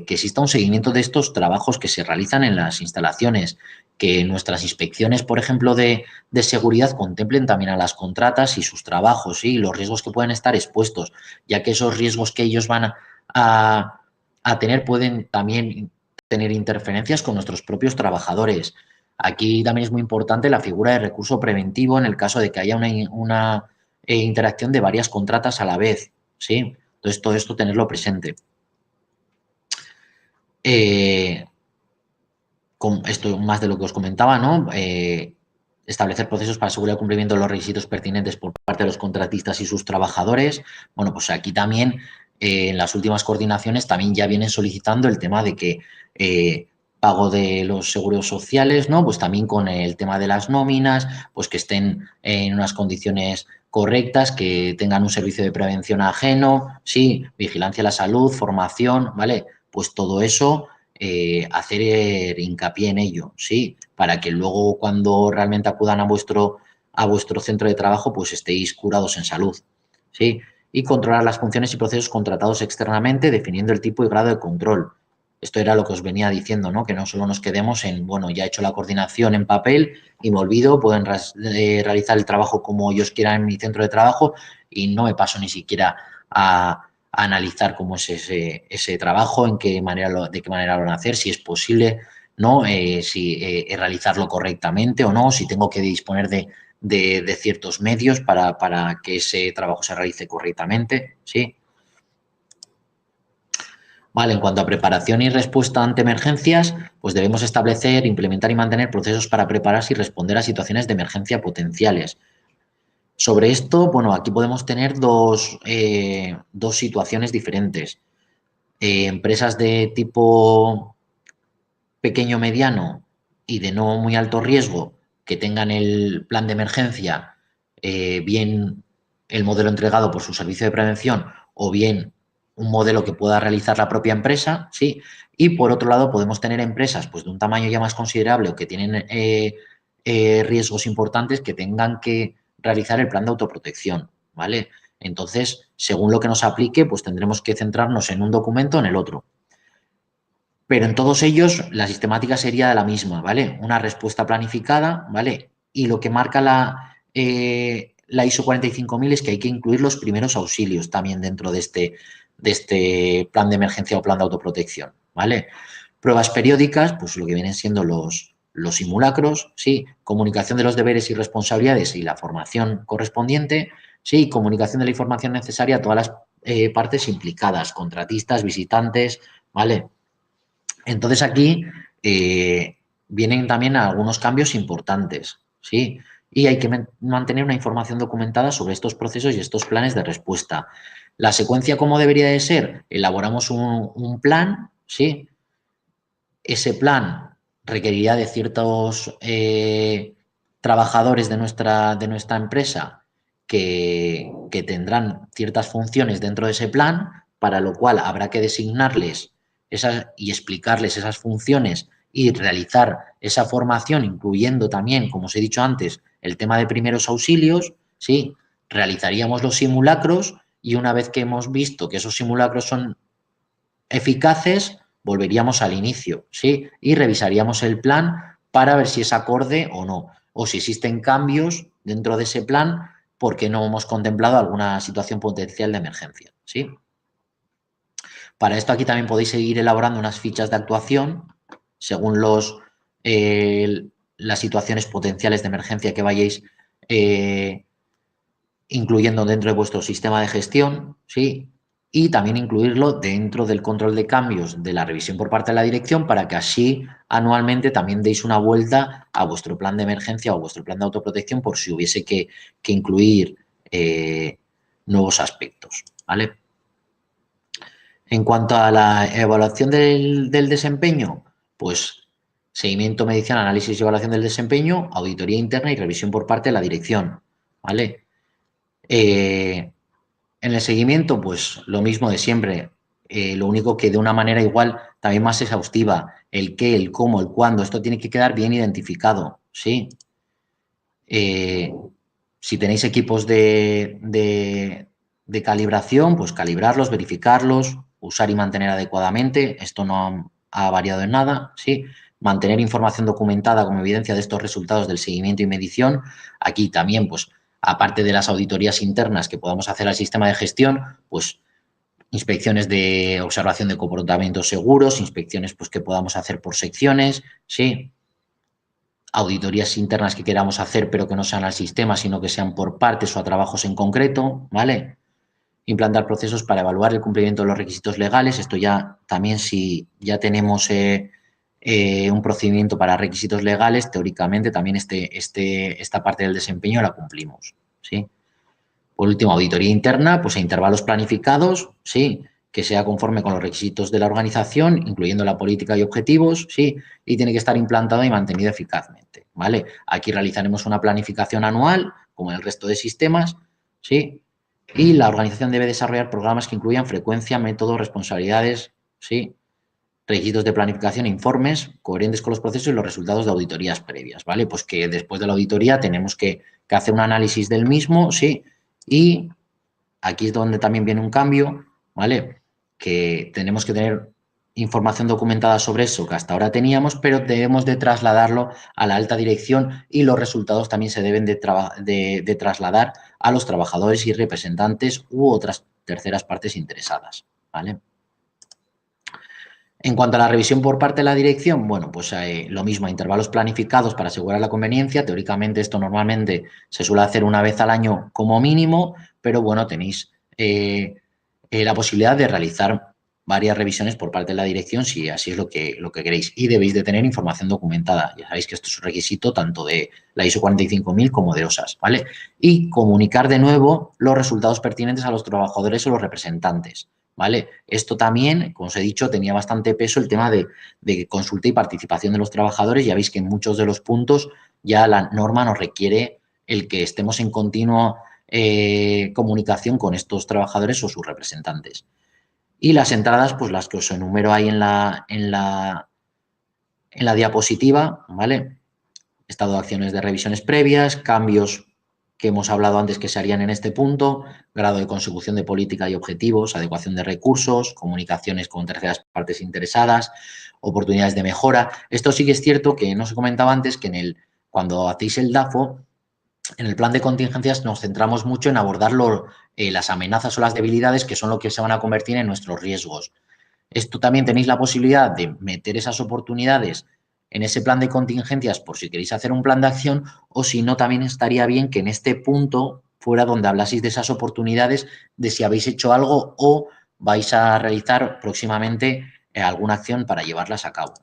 exista un seguimiento de estos trabajos que se realizan en las instalaciones, que nuestras inspecciones, por ejemplo, de seguridad contemplen también a las contratas y sus trabajos, ¿sí? Y los riesgos que pueden estar expuestos, ya que esos riesgos que ellos van a tener pueden también tener interferencias con nuestros propios trabajadores. Aquí también es muy importante la figura de recurso preventivo en el caso de que haya una interacción de varias contratas a la vez, ¿sí? Entonces, todo esto tenerlo presente. Esto más de lo que os comentaba, ¿no? Establecer procesos para asegurar el cumplimiento de los requisitos pertinentes por parte de los contratistas y sus trabajadores. Bueno, pues aquí también, en las últimas coordinaciones, también ya vienen solicitando el tema de que pago de los seguros sociales, ¿no? Pues también con el tema de las nóminas, pues que estén en unas condiciones correctas, que tengan un servicio de prevención ajeno, sí, vigilancia de la salud, formación, ¿vale? Pues todo eso, hacer hincapié en ello, sí, para que luego cuando realmente acudan a vuestro centro de trabajo, pues estéis curados en salud, sí. Y controlar las funciones y procesos contratados externamente, definiendo el tipo y grado de control. Esto era lo que os venía diciendo, ¿no? Que no solo nos quedemos en, bueno, ya he hecho la coordinación en papel y me olvido, pueden realizar el trabajo como ellos quieran en mi centro de trabajo y no me paso ni siquiera a analizar cómo es ese trabajo, de qué manera lo van a hacer, si es posible, ¿no? Si realizarlo correctamente o no, si tengo que disponer de ciertos medios para que ese trabajo se realice correctamente, ¿sí? Vale, en cuanto a preparación y respuesta ante emergencias, pues debemos establecer, implementar y mantener procesos para prepararse y responder a situaciones de emergencia potenciales. Sobre esto, bueno, aquí podemos tener dos situaciones diferentes. Empresas de tipo pequeño, mediano y de no muy alto riesgo que tengan el plan de emergencia, bien el modelo entregado por su servicio de prevención o bien un modelo que pueda realizar la propia empresa, ¿sí? Y por otro lado podemos tener empresas pues, de un tamaño ya más considerable o que tienen riesgos importantes que tengan que realizar el plan de autoprotección, ¿vale? Entonces, según lo que nos aplique, pues tendremos que centrarnos en un documento o en el otro. Pero en todos ellos la sistemática sería la misma, ¿vale? Una respuesta planificada, ¿vale? Y lo que marca la ISO 45000 es que hay que incluir los primeros auxilios también dentro de este plan de emergencia o plan de autoprotección, ¿vale? Pruebas periódicas, pues lo que vienen siendo los simulacros, sí, comunicación de los deberes y responsabilidades y la formación correspondiente, sí, comunicación de la información necesaria a todas las partes implicadas, contratistas, visitantes, ¿vale? Entonces aquí vienen también algunos cambios importantes, ¿sí? Y hay que mantener una información documentada sobre estos procesos y estos planes de respuesta. La secuencia, ¿cómo debería de ser? Elaboramos un plan, ¿sí? Ese plan requeriría de ciertos trabajadores de nuestra empresa que tendrán ciertas funciones dentro de ese plan, para lo cual habrá que designarles y explicarles esas funciones y realizar esa formación, incluyendo también, como os he dicho antes, el tema de primeros auxilios, ¿sí? Realizaríamos los simulacros y una vez que hemos visto que esos simulacros son eficaces, volveríamos al inicio, ¿sí? Y revisaríamos el plan para ver si es acorde o no, o si existen cambios dentro de ese plan porque no hemos contemplado alguna situación potencial de emergencia, ¿sí? Para esto aquí también podéis seguir elaborando unas fichas de actuación según las situaciones potenciales de emergencia que vayáis incluyendo dentro de vuestro sistema de gestión, ¿sí? Y también incluirlo dentro del control de cambios de la revisión por parte de la dirección, para que así anualmente también deis una vuelta a vuestro plan de emergencia o vuestro plan de autoprotección por si hubiese que incluir nuevos aspectos, ¿vale? En cuanto a la evaluación del desempeño, pues seguimiento, medición, análisis y evaluación del desempeño, auditoría interna y revisión por parte de la dirección, ¿vale? En el seguimiento, pues lo mismo de siempre. Lo único que de una manera igual, también más exhaustiva, el qué, el cómo, el cuándo, esto tiene que quedar bien identificado, ¿sí? Si tenéis equipos de calibración, pues calibrarlos, verificarlos, usar y mantener adecuadamente, esto no ha variado en nada, ¿sí? Mantener información documentada como evidencia de estos resultados del seguimiento y medición. Aquí también, pues, aparte de las auditorías internas que podamos hacer al sistema de gestión, pues inspecciones de observación de comportamientos seguros, inspecciones pues que podamos hacer por secciones, ¿sí? Auditorías internas que queramos hacer pero que no sean al sistema, sino que sean por partes o a trabajos en concreto, ¿vale? Implantar procesos para evaluar el cumplimiento de los requisitos legales. Esto ya también, si ya tenemos un procedimiento para requisitos legales, teóricamente también esta parte del desempeño la cumplimos, ¿sí? Por último, auditoría interna, pues a intervalos planificados, sí, que sea conforme con los requisitos de la organización, incluyendo la política y objetivos, sí, y tiene que estar implantado y mantenido eficazmente, ¿vale? Aquí realizaremos una planificación anual, como en el resto de sistemas, sí, y la organización debe desarrollar programas que incluyan frecuencia, método, responsabilidades, sí, requisitos de planificación, informes coherentes con los procesos y los resultados de auditorías previas, ¿vale? Pues que después de la auditoría tenemos que hacer un análisis del mismo, sí, y aquí es donde también viene un cambio, ¿vale? Que tenemos que tener información documentada sobre eso que hasta ahora teníamos, pero debemos de trasladarlo a la alta dirección y los resultados también se deben de trasladar a los trabajadores y representantes u otras terceras partes interesadas, ¿vale? En cuanto a la revisión por parte de la dirección, bueno, pues lo mismo, a intervalos planificados para asegurar la conveniencia. Teóricamente esto normalmente se suele hacer una vez al año como mínimo, pero bueno, tenéis la posibilidad de realizar varias revisiones por parte de la dirección si así es lo que queréis. Y debéis de tener información documentada. Ya sabéis que esto es un requisito tanto de la ISO 45000 como de OSAS, ¿vale? Y comunicar de nuevo los resultados pertinentes a los trabajadores o los representantes, ¿vale? Esto también, como os he dicho, tenía bastante peso el tema de consulta y participación de los trabajadores. Ya veis que en muchos de los puntos ya la norma nos requiere el que estemos en continua comunicación con estos trabajadores o sus representantes. Y las entradas, pues las que os enumero ahí en la diapositiva, ¿vale? Estado de acciones de revisiones previas, cambios que hemos hablado antes que se harían en este punto, grado de consecución de política y objetivos, adecuación de recursos, comunicaciones con terceras partes interesadas, oportunidades de mejora. Esto sí que es cierto que no se comentaba antes, que cuando hacéis el DAFO, en el plan de contingencias nos centramos mucho en abordar las amenazas o las debilidades que son lo que se van a convertir en nuestros riesgos. Esto también tenéis la posibilidad de meter esas oportunidades en ese plan de contingencias por si queréis hacer un plan de acción o si no, también estaría bien que en este punto fuera donde hablaseis de esas oportunidades, de si habéis hecho algo o vais a realizar próximamente alguna acción para llevarlas a cabo.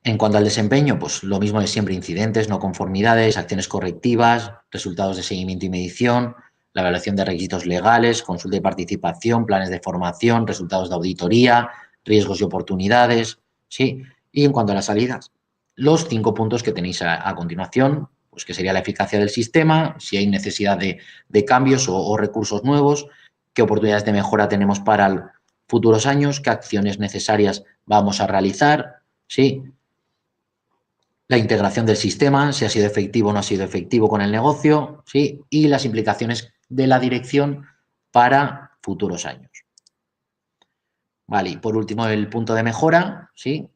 En cuanto al desempeño, pues lo mismo de siempre, incidentes, no conformidades, acciones correctivas, resultados de seguimiento y medición, la evaluación de requisitos legales, consulta y participación, planes de formación, resultados de auditoría, riesgos y oportunidades, ¿sí? Y en cuanto a las salidas, los 5 puntos que tenéis a continuación, pues que sería la eficacia del sistema, si hay necesidad de cambios o recursos nuevos, qué oportunidades de mejora tenemos para futuros años, qué acciones necesarias vamos a realizar, ¿sí? La integración del sistema, si ha sido efectivo o no ha sido efectivo con el negocio, ¿sí? Y las implicaciones de la dirección para futuros años. Vale, y por último, el punto de mejora, ¿sí?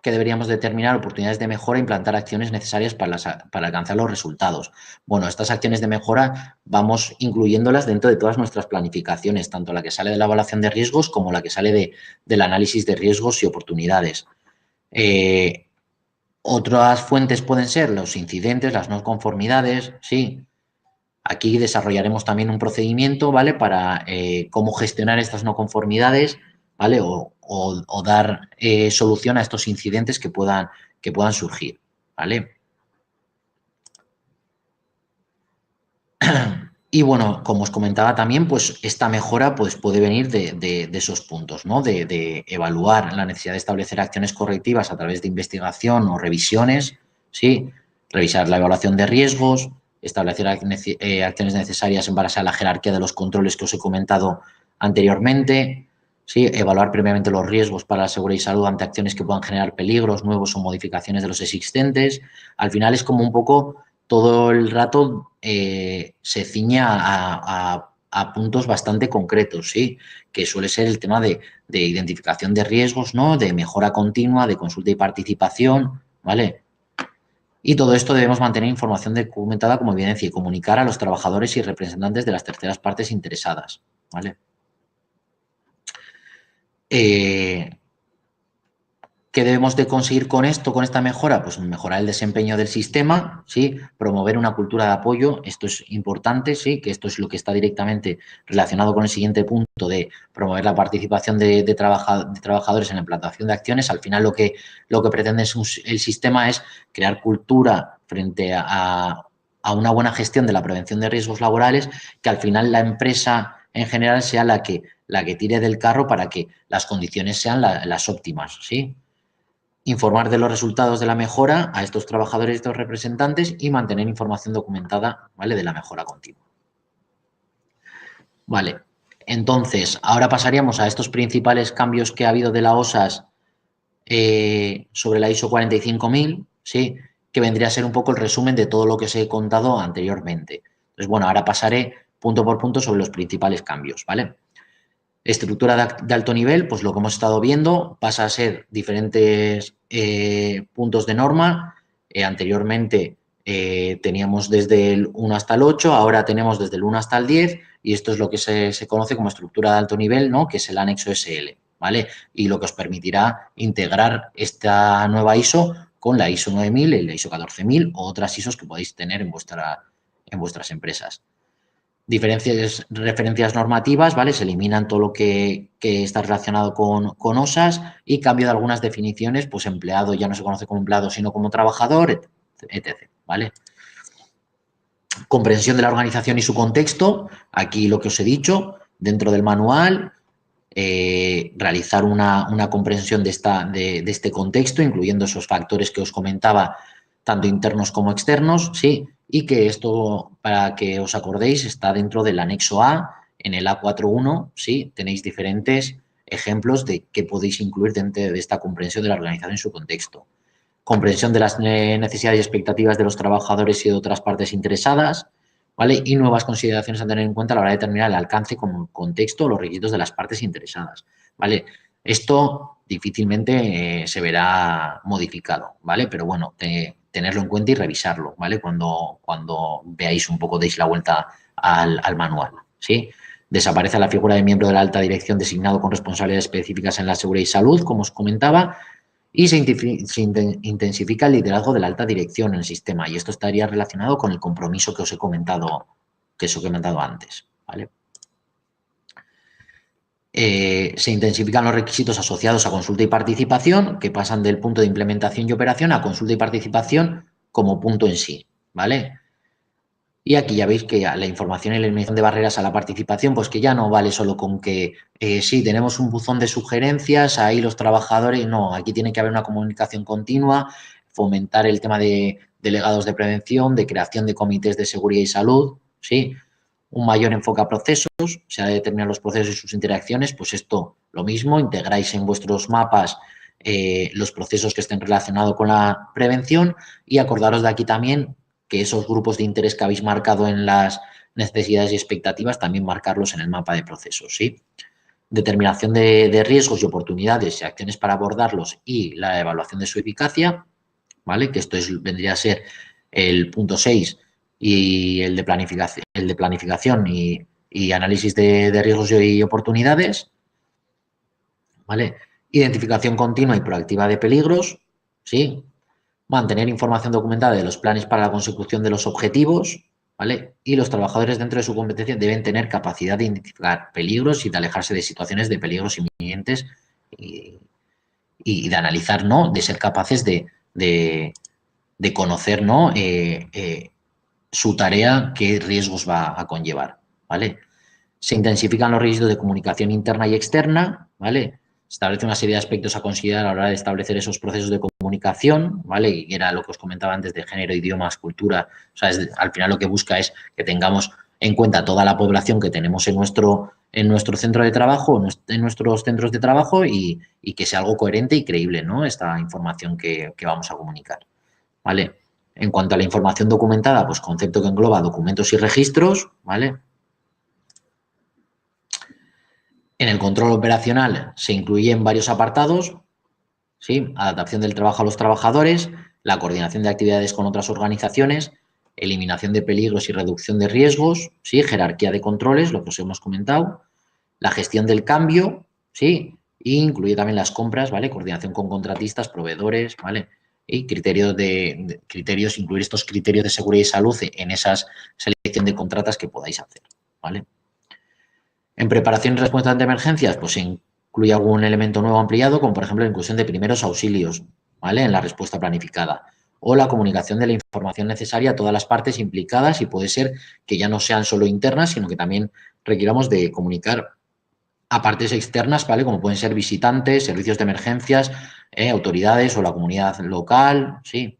Que deberíamos determinar oportunidades de mejora e implantar acciones necesarias para alcanzar los resultados. Bueno, estas acciones de mejora vamos incluyéndolas dentro de todas nuestras planificaciones, tanto la que sale de la evaluación de riesgos como la que sale del análisis de riesgos y oportunidades. Otras fuentes pueden ser los incidentes, las no conformidades, sí. Aquí desarrollaremos también un procedimiento, ¿vale? Para cómo gestionar estas no conformidades, ¿vale? O dar solución a estos incidentes que puedan surgir, ¿vale? Y bueno, como os comentaba también, pues esta mejora pues, puede venir de esos puntos, ¿no? De evaluar la necesidad de establecer acciones correctivas a través de investigación o revisiones, ¿sí? Revisar la evaluación de riesgos, establecer acciones necesarias en base a la jerarquía de los controles que os he comentado anteriormente, ¿sí? Evaluar previamente los riesgos para la seguridad y salud ante acciones que puedan generar peligros nuevos o modificaciones de los existentes. Al final es como un poco todo el rato se ciña a puntos bastante concretos, ¿sí? Que suele ser el tema de identificación de riesgos, ¿no? De mejora continua, de consulta y participación, ¿vale? Y todo esto debemos mantener información documentada como evidencia y comunicar a los trabajadores y representantes de las terceras partes interesadas, ¿vale? ¿Qué debemos de conseguir con esto, con esta mejora? Pues mejorar el desempeño del sistema, ¿sí? Promover una cultura de apoyo, esto es importante, ¿sí? Que esto es lo que está directamente relacionado con el siguiente punto de promover la participación de trabajadores en la implantación de acciones. Al final lo que pretende el sistema es crear cultura frente a una buena gestión de la prevención de riesgos laborales, que al final la empresa en general sea la que tire del carro para que las condiciones sean las óptimas, ¿sí? Informar de los resultados de la mejora a estos trabajadores y estos representantes y mantener información documentada, ¿vale? De la mejora continua. Vale, entonces, ahora pasaríamos a estos principales cambios que ha habido de la OSAS sobre la ISO 45000, ¿sí? Que vendría a ser un poco el resumen de todo lo que os he contado anteriormente. Entonces, bueno, ahora pasaré punto por punto sobre los principales cambios, ¿vale? Estructura de alto nivel, pues lo que hemos estado viendo pasa a ser diferentes puntos de norma. Anteriormente teníamos desde el 1 hasta el 8, ahora tenemos desde el 1 hasta el 10 y esto es lo que se conoce como estructura de alto nivel, ¿no? Que es el anexo SL, ¿vale? Y lo que os permitirá integrar esta nueva ISO con la ISO 9000 y la ISO 14000 o otras ISOs que podéis tener en vuestras empresas. Referencias normativas, ¿vale? Se eliminan todo lo que está relacionado con OSAS y cambio de algunas definiciones, pues empleado ya no se conoce como empleado, sino como trabajador, etc., ¿vale? Comprensión de la organización y su contexto, aquí lo que os he dicho, dentro del manual, realizar una comprensión de este contexto, incluyendo esos factores que os comentaba, tanto internos como externos, ¿sí? Y que esto, para que os acordéis, está dentro del anexo A, en el A41, ¿sí? Tenéis diferentes ejemplos de qué podéis incluir dentro de esta comprensión de la organización y su contexto. Comprensión de las necesidades y expectativas de los trabajadores y de otras partes interesadas, ¿vale? Y nuevas consideraciones a tener en cuenta a la hora de determinar el alcance como contexto o los requisitos de las partes interesadas, ¿vale? Esto, difícilmente se verá modificado, ¿vale? Pero bueno, tenerlo en cuenta y revisarlo, ¿vale? Cuando veáis un poco, deis la vuelta al manual, ¿sí? Desaparece la figura de miembro de la alta dirección designado con responsabilidades específicas en la seguridad y salud, como os comentaba, y se intensifica el liderazgo de la alta dirección en el sistema. Y esto estaría relacionado con el compromiso que os he comentado, antes, ¿vale? Se intensifican los requisitos asociados a consulta y participación, que pasan del punto de implementación y operación a consulta y participación como punto en sí, ¿vale? Y aquí ya veis que la información y la eliminación de barreras a la participación, pues que ya no vale solo con que sí, tenemos un buzón de sugerencias, ahí los trabajadores, no, aquí tiene que haber una comunicación continua, fomentar el tema de delegados de prevención, de creación de comités de seguridad y salud, ¿sí? Un mayor enfoque a procesos, se ha de determinar los procesos y sus interacciones, pues esto, lo mismo, integráis en vuestros mapas los procesos que estén relacionados con la prevención y acordaros de aquí también que esos grupos de interés que habéis marcado en las necesidades y expectativas, también marcarlos en el mapa de procesos, ¿sí? Determinación de riesgos y oportunidades y acciones para abordarlos y la evaluación de su eficacia, ¿vale? Que esto vendría a ser el punto 6 y el de planificación y análisis de riesgos y oportunidades, ¿vale? Identificación continua y proactiva de peligros, ¿sí? Mantener información documentada de los planes para la consecución de los objetivos, ¿vale? Y los trabajadores dentro de su competencia deben tener capacidad de identificar peligros y de alejarse de situaciones de peligros inminentes y de analizar, ¿no? De ser capaces de conocer, ¿no? Su tarea, qué riesgos va a conllevar, ¿vale? Se intensifican los registros de comunicación interna y externa, ¿vale? Se establece una serie de aspectos a considerar a la hora de establecer esos procesos de comunicación, ¿vale? Y era lo que os comentaba antes de género, idiomas, cultura. O sea, al final lo que busca es que tengamos en cuenta toda la población que tenemos en nuestro centro de trabajo, en nuestros centros de trabajo y que sea algo coherente y creíble, ¿no? Esta información que vamos a comunicar, ¿vale? En cuanto a la información documentada, pues concepto que engloba documentos y registros, ¿vale? En el control operacional se incluyen varios apartados, ¿sí? Adaptación del trabajo a los trabajadores, la coordinación de actividades con otras organizaciones, eliminación de peligros y reducción de riesgos, ¿sí? Jerarquía de controles, lo que os hemos comentado, la gestión del cambio, ¿sí? E incluye también las compras, ¿vale? Coordinación con contratistas, proveedores, ¿vale? Y criterios, incluir estos criterios de seguridad y salud en esas selección de contratas que podáis hacer, ¿vale? En preparación y respuesta ante emergencias, pues se incluye algún elemento nuevo ampliado, como por ejemplo la inclusión de primeros auxilios, ¿vale? En la respuesta planificada. O la comunicación de la información necesaria a todas las partes implicadas y puede ser que ya no sean solo internas, sino que también requiramos de comunicar a partes externas, ¿vale? Como pueden ser visitantes, servicios de emergencias, autoridades o la comunidad local, sí.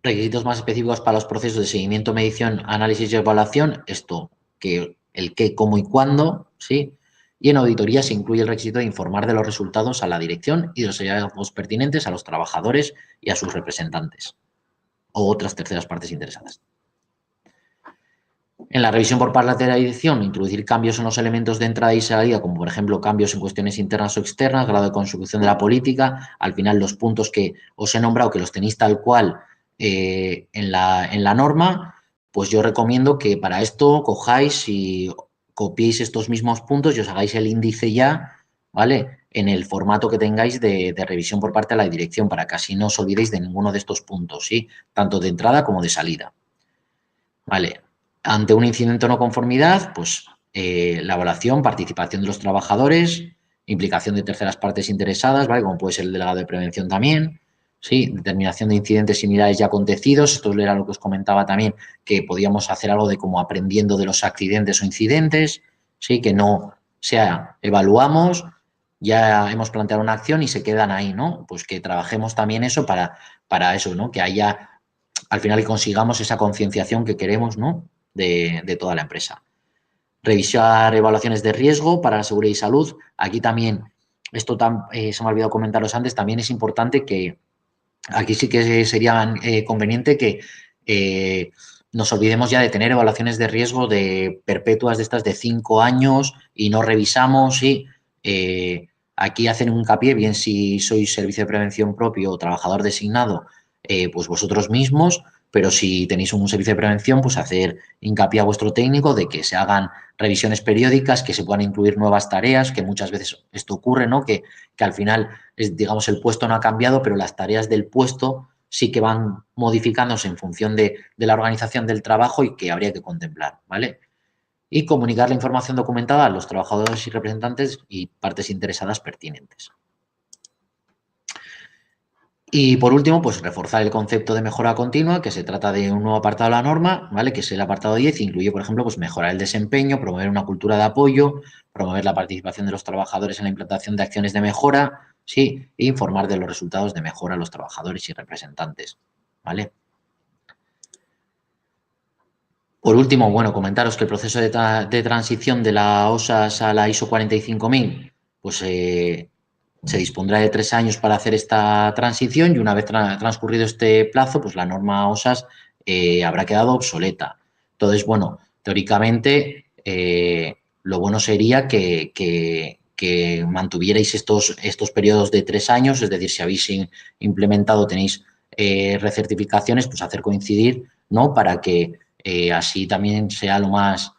Requisitos más específicos para los procesos de seguimiento, medición, análisis y evaluación, esto, que el qué, cómo y cuándo, ¿sí? Y en auditoría se incluye el requisito de informar de los resultados a la dirección y de los hallazgos pertinentes a los trabajadores y a sus representantes o otras terceras partes interesadas. En la revisión por parte de la dirección, introducir cambios en los elementos de entrada y salida, como por ejemplo cambios en cuestiones internas o externas, grado de consecución de la política. Al final, los puntos que os he nombrado, que los tenéis tal cual en la norma, pues yo recomiendo que para esto cojáis y copiéis estos mismos puntos y os hagáis el índice ya, ¿vale? En el formato que tengáis de revisión por parte de la dirección, para que así no os olvidéis de ninguno de estos puntos, ¿sí? Tanto de entrada como de salida. Vale. Ante un incidente o no conformidad, pues la evaluación, participación de los trabajadores, implicación de terceras partes interesadas, ¿vale? Como puede ser el delegado de prevención también, ¿sí? Determinación de incidentes similares ya acontecidos. Esto era lo que os comentaba también, que podíamos hacer algo de como aprendiendo de los accidentes o incidentes, ¿sí? Que no sea, evaluamos, ya hemos planteado una acción y se quedan ahí, ¿no? Pues que trabajemos también eso para eso, ¿no? Que haya al final consigamos esa concienciación que queremos, ¿no? De toda la empresa. Revisar evaluaciones de riesgo para la seguridad y salud. Aquí también, esto se me ha olvidado comentaros antes, también es importante que aquí sí que sería conveniente que nos olvidemos ya de tener evaluaciones de riesgo de perpetuas de estas de 5 años y no revisamos y Aquí hacen un hincapié, bien si sois servicio de prevención propio o trabajador designado, pues vosotros mismos, pero si tenéis un servicio de prevención, pues hacer hincapié a vuestro técnico de que se hagan revisiones periódicas, que se puedan incluir nuevas tareas, que muchas veces esto ocurre, ¿no? Que al final, digamos, el puesto no ha cambiado, pero las tareas del puesto sí que van modificándose en función de la organización del trabajo y que habría que contemplar, ¿vale? Y comunicar la información documentada a los trabajadores y representantes y partes interesadas pertinentes. Y por último, pues reforzar el concepto de mejora continua, que se trata de un nuevo apartado de la norma, ¿vale? Que es el apartado 10, incluye, por ejemplo, pues mejorar el desempeño, promover una cultura de apoyo, promover la participación de los trabajadores en la implantación de acciones de mejora, sí, e informar de los resultados de mejora a los trabajadores y representantes, ¿vale? Por último, bueno, comentaros que el proceso de transición de la OSAS a la ISO 45000, pues se dispondrá de 3 años para hacer esta transición y una vez transcurrido este plazo, pues la norma OSAS habrá quedado obsoleta. Entonces, bueno, teóricamente, lo bueno sería que mantuvierais estos periodos de 3 años, es decir, si habéis implementado, tenéis recertificaciones, pues hacer coincidir, ¿no? Para que así también sea lo más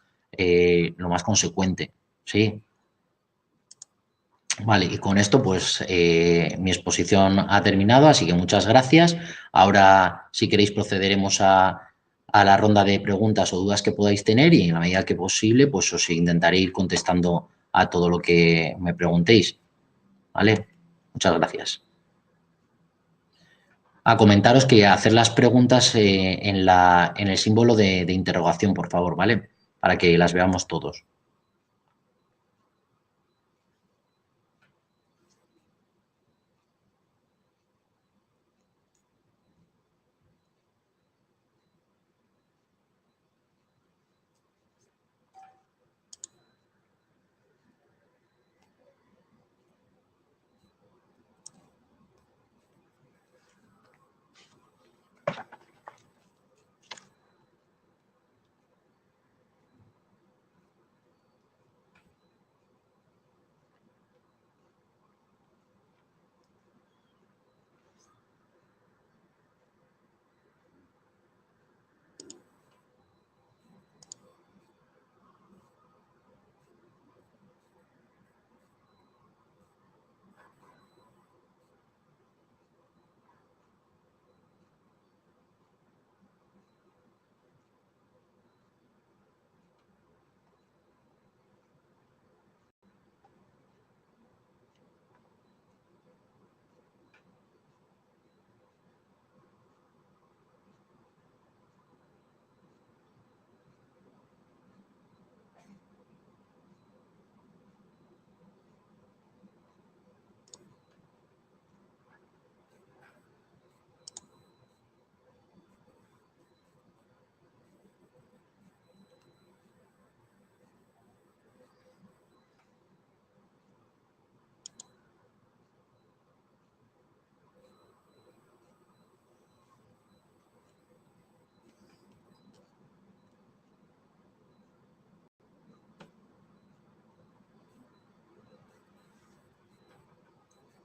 consecuente, ¿sí? Vale, y con esto pues mi exposición ha terminado, así que muchas gracias. Ahora, si queréis, procederemos a la ronda de preguntas o dudas que podáis tener y en la medida que posible, pues os intentaré ir contestando a todo lo que me preguntéis. ¿Vale? Muchas gracias. A comentaros que hacer las preguntas en el símbolo de interrogación, por favor, ¿vale? Para que las veamos todos.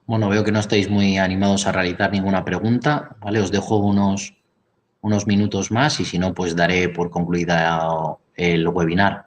Bueno, veo que no estáis muy animados a realizar ninguna pregunta, ¿vale? Os dejo unos minutos más y si no, pues daré por concluida el webinar.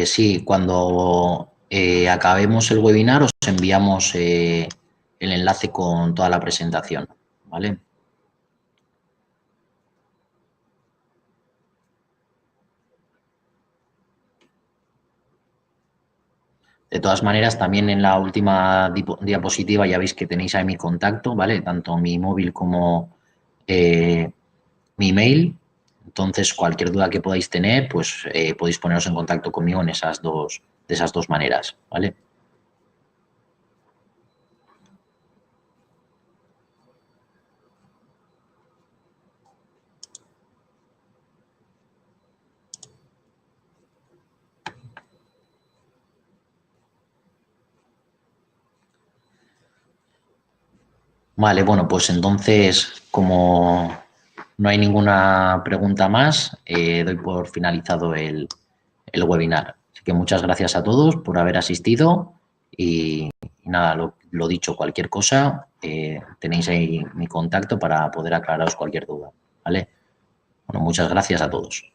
Sí, cuando acabemos el webinar os enviamos el enlace con toda la presentación, ¿vale? De todas maneras, también en la última diapositiva ya veis que tenéis ahí mi contacto, ¿vale? Tanto mi móvil como mi email. Entonces, cualquier duda que podáis tener, pues podéis poneros en contacto conmigo de esas dos maneras, ¿vale? Vale, bueno, pues entonces, como no hay ninguna pregunta más, doy por finalizado el webinar. Así que muchas gracias a todos por haber asistido y nada, lo dicho, cualquier cosa, tenéis ahí mi contacto para poder aclararos cualquier duda, ¿vale? Bueno, muchas gracias a todos.